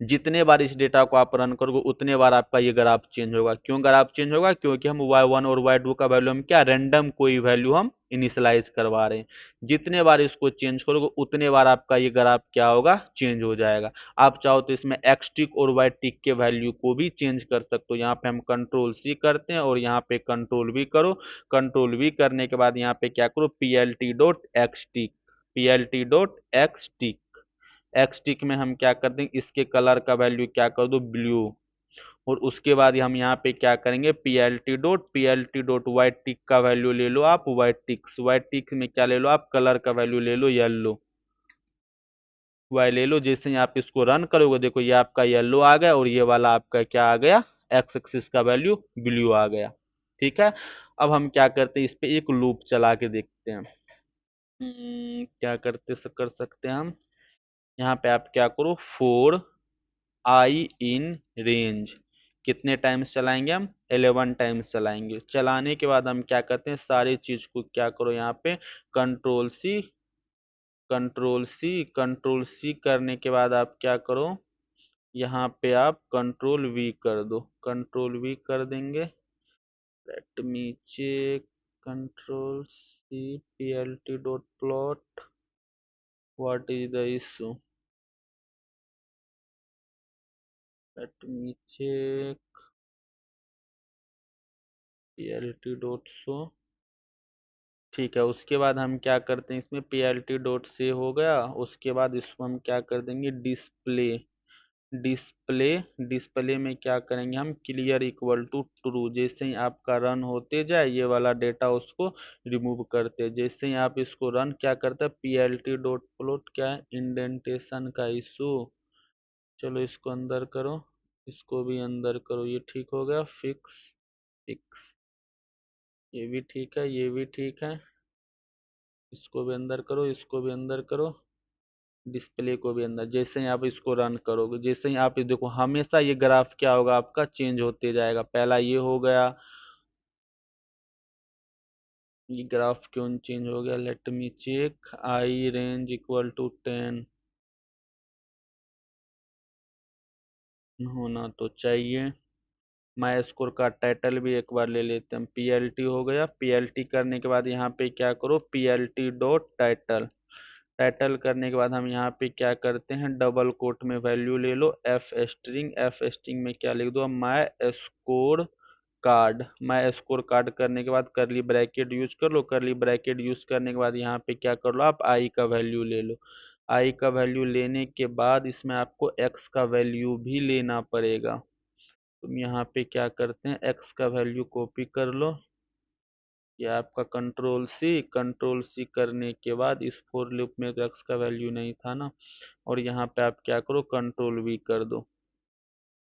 जितने बार इस डेटा को आप रन करोगे उतने बार आपका ये ग्राफ चेंज होगा। क्यों ग्राफ चेंज होगा, क्योंकि हम y1 और y2 का वैल्यू हम क्या, रैंडम कोई वैल्यू हम इनिशियलाइज करवा रहे हैं। जितने बार इसको चेंज करोगे उतने बार आपका ये ग्राफ क्या होगा, चेंज हो जाएगा। आप चाहो तो इसमें एक्स टिक और वाई टिक के वैल्यू को भी चेंज कर सकते हो। यहाँ पे हम कंट्रोल सी करते हैं, और यहाँ पे कंट्रोल वी करो। कंट्रोल वी करने के बाद यहाँ पे क्या करो, plt डॉट एक्स टिक एक्स टिक में हम क्या कर देंगे, इसके कलर का वैल्यू क्या कर दो, ब्लू। और उसके बाद हम यहाँ पे क्या करेंगे, plt डॉट वाई टिक का वैल्यू ले लो आप, वाई टिक्स में क्या ले लो आप, कलर का वैल्यू ले लो, येलो। वाई ले लो। जैसे ही आप इसको रन करोगे, देखो ये आपका येलो आ गया, और ये वाला आपका क्या आ गया, एक्स एक्सिस का वैल्यू ब्लू आ गया। ठीक है, अब हम क्या करते हैं, इस पे एक लूप चला के देखते हैं। क्या कर सकते हैं हम, यहाँ पे आप क्या करो, फोर आई इन रेंज। कितने टाइम्स चलाएंगे हम, 11 टाइम्स चलाएंगे। चलाने के बाद हम क्या करते हैं, सारी चीज को क्या करो, यहाँ पे कंट्रोल सी करने के बाद आप क्या करो, यहाँ पे आप कंट्रोल वी कर दो। कंट्रोल वी कर देंगे, let me check, control C, plt dot plot, what is the issue, let me check. P L T dot show. ठीक है, उसके बाद हम क्या करते हैं, इसमें पी एल टी डॉट से हो गया। उसके बाद इसको हम क्या कर देंगे, डिस्प्ले। डिस्प्ले डिस्प्ले में क्या करेंगे हम, क्लियर इक्वल टू ट्रू। जैसे ही आपका रन होते जाए ये वाला डेटा उसको रिमूव करते, जैसे ही आप इसको रन क्या करते हैं, P L T dot plot क्या है, इंडेंटेशन का इशू। चलो इसको अंदर करो, इसको भी अंदर करो, ये ठीक हो गया, फिक्स। फिक्स, ये भी ठीक है, ये भी ठीक है। इसको भी अंदर करो, इसको भी अंदर करो, डिस्प्ले को भी अंदर। जैसे ही आप इसको रन करोगे, जैसे ही आप देखो, हमेशा ये ग्राफ क्या होगा आपका, चेंज होते जाएगा। पहला ये हो गया, ये ग्राफ क्यों चेंज हो गया, let me check. I range equal to 10 होना तो चाहिए। माई स्कोर का टाइटल भी एक बार ले लेते हैं, पीएलटी हो गया। पीएलटी करने के बाद यहाँ पे क्या करो, पीएलटी डॉट टाइटल। टाइटल करने के बाद हम यहाँ पे क्या करते हैं, डबल कोट में वैल्यू ले लो, एफ स्ट्रिंग। एफ स्ट्रिंग में क्या लिख दो, माई स्कोर कार्ड। माई स्कोर कार्ड करने के बाद करली ब्रैकेट यूज कर लो। करली ब्रैकेट यूज करने के बाद यहाँ पे क्या कर लो, आप आई का वैल्यू ले लो। आई का वैल्यू लेने के बाद इसमें आपको एक्स का वैल्यू भी लेना पड़ेगा। तुम यहाँ पे क्या करते हैं, एक्स का वैल्यू कॉपी कर लो। ये आपका कंट्रोल सी। कंट्रोल सी करने के बाद इस फोर लूप में तो एक्स का वैल्यू नहीं था ना, और यहाँ पे आप क्या करो, कंट्रोल वी कर दो।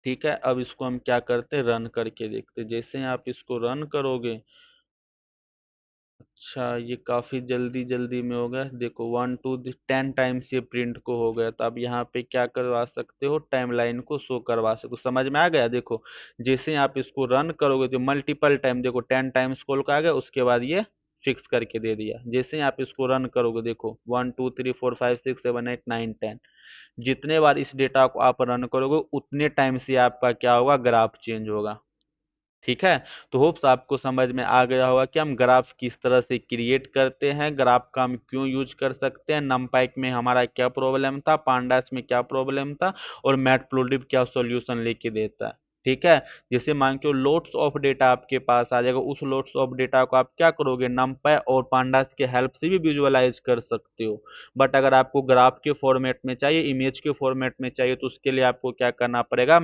ठीक है, अब इसको हम क्या करते हैं, रन करके देखते हैं। जैसे ही आप इसको रन करोगे, अच्छा ये काफी जल्दी जल्दी में हो गया। देखो 1 2 10 टाइम्स ये प्रिंट को हो गया। तो आप यहाँ पे क्या करवा सकते हो, टाइमलाइन को शो करवा सकते हो। समझ में आ गया। देखो जैसे ही आप इसको रन करोगे तो मल्टीपल टाइम, देखो 10 टाइम्स कॉल का आ गया, उसके बाद ये फिक्स करके दे दिया। जैसे ही आप इसको रन करोगे, देखो 1 2 3 4 5 6 7 8 9 10, जितने बार इस डेटा को आप रन करोगे उतने टाइम से आपका क्या होगा, ग्राफ चेंज होगा। ठीक है, तो होप्स आपको समझ में आ गया होगा कि हम ग्राफ किस तरह से क्रिएट करते हैं, ग्राफ का हम क्यों यूज कर सकते हैं, नमपैक में हमारा क्या प्रॉब्लम था, पांडास में क्या प्रॉब्लम था, और मैटप्लोलिब क्या सॉल्यूशन लेके देता है। ठीक है, जैसे मान लो लोट्स ऑफ डेटा आपके पास आ जाएगा, उस लोट्स ऑफ डेटा को आप क्या करोगे, नमपै और पांडास के हेल्प से भी विजुअलाइज कर सकते हो। बट अगर आपको ग्राफ के फॉर्मेट में चाहिए, इमेज के फॉर्मेट में चाहिए, तो उसके लिए आपको क्या करना पड़ेगा,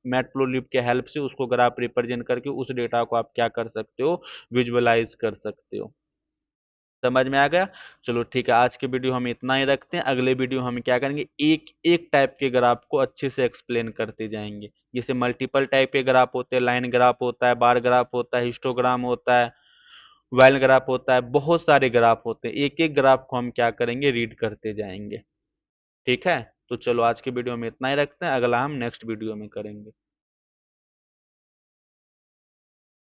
मैटप्लोलिब के हेल्प से उसको अगर आप रिप्रेजेंट करके उस डेटा को आप क्या कर सकते हो, विजुअलाइज कर सकते हो। समझ में आ गया। चलो ठीक है, आज के वीडियो हम इतना ही रखते हैं। अगले वीडियो हम क्या करेंगे, एक एक टाइप के ग्राफ को अच्छे से एक्सप्लेन करते जाएंगे। जैसे मल्टीपल टाइप के ग्राफ होते हैं, लाइन ग्राफ होता है, बार ग्राफ होता है, हिस्टोग्राम होता है, वाइल ग्राफ होता है, बहुत सारे ग्राफ होते हैं। एक एक ग्राफ को हम क्या करेंगे, रीड करते जाएंगे। ठीक है, तो चलो आज के वीडियो में इतना ही रखते हैं, अगला हम नेक्स्ट वीडियो में करेंगे।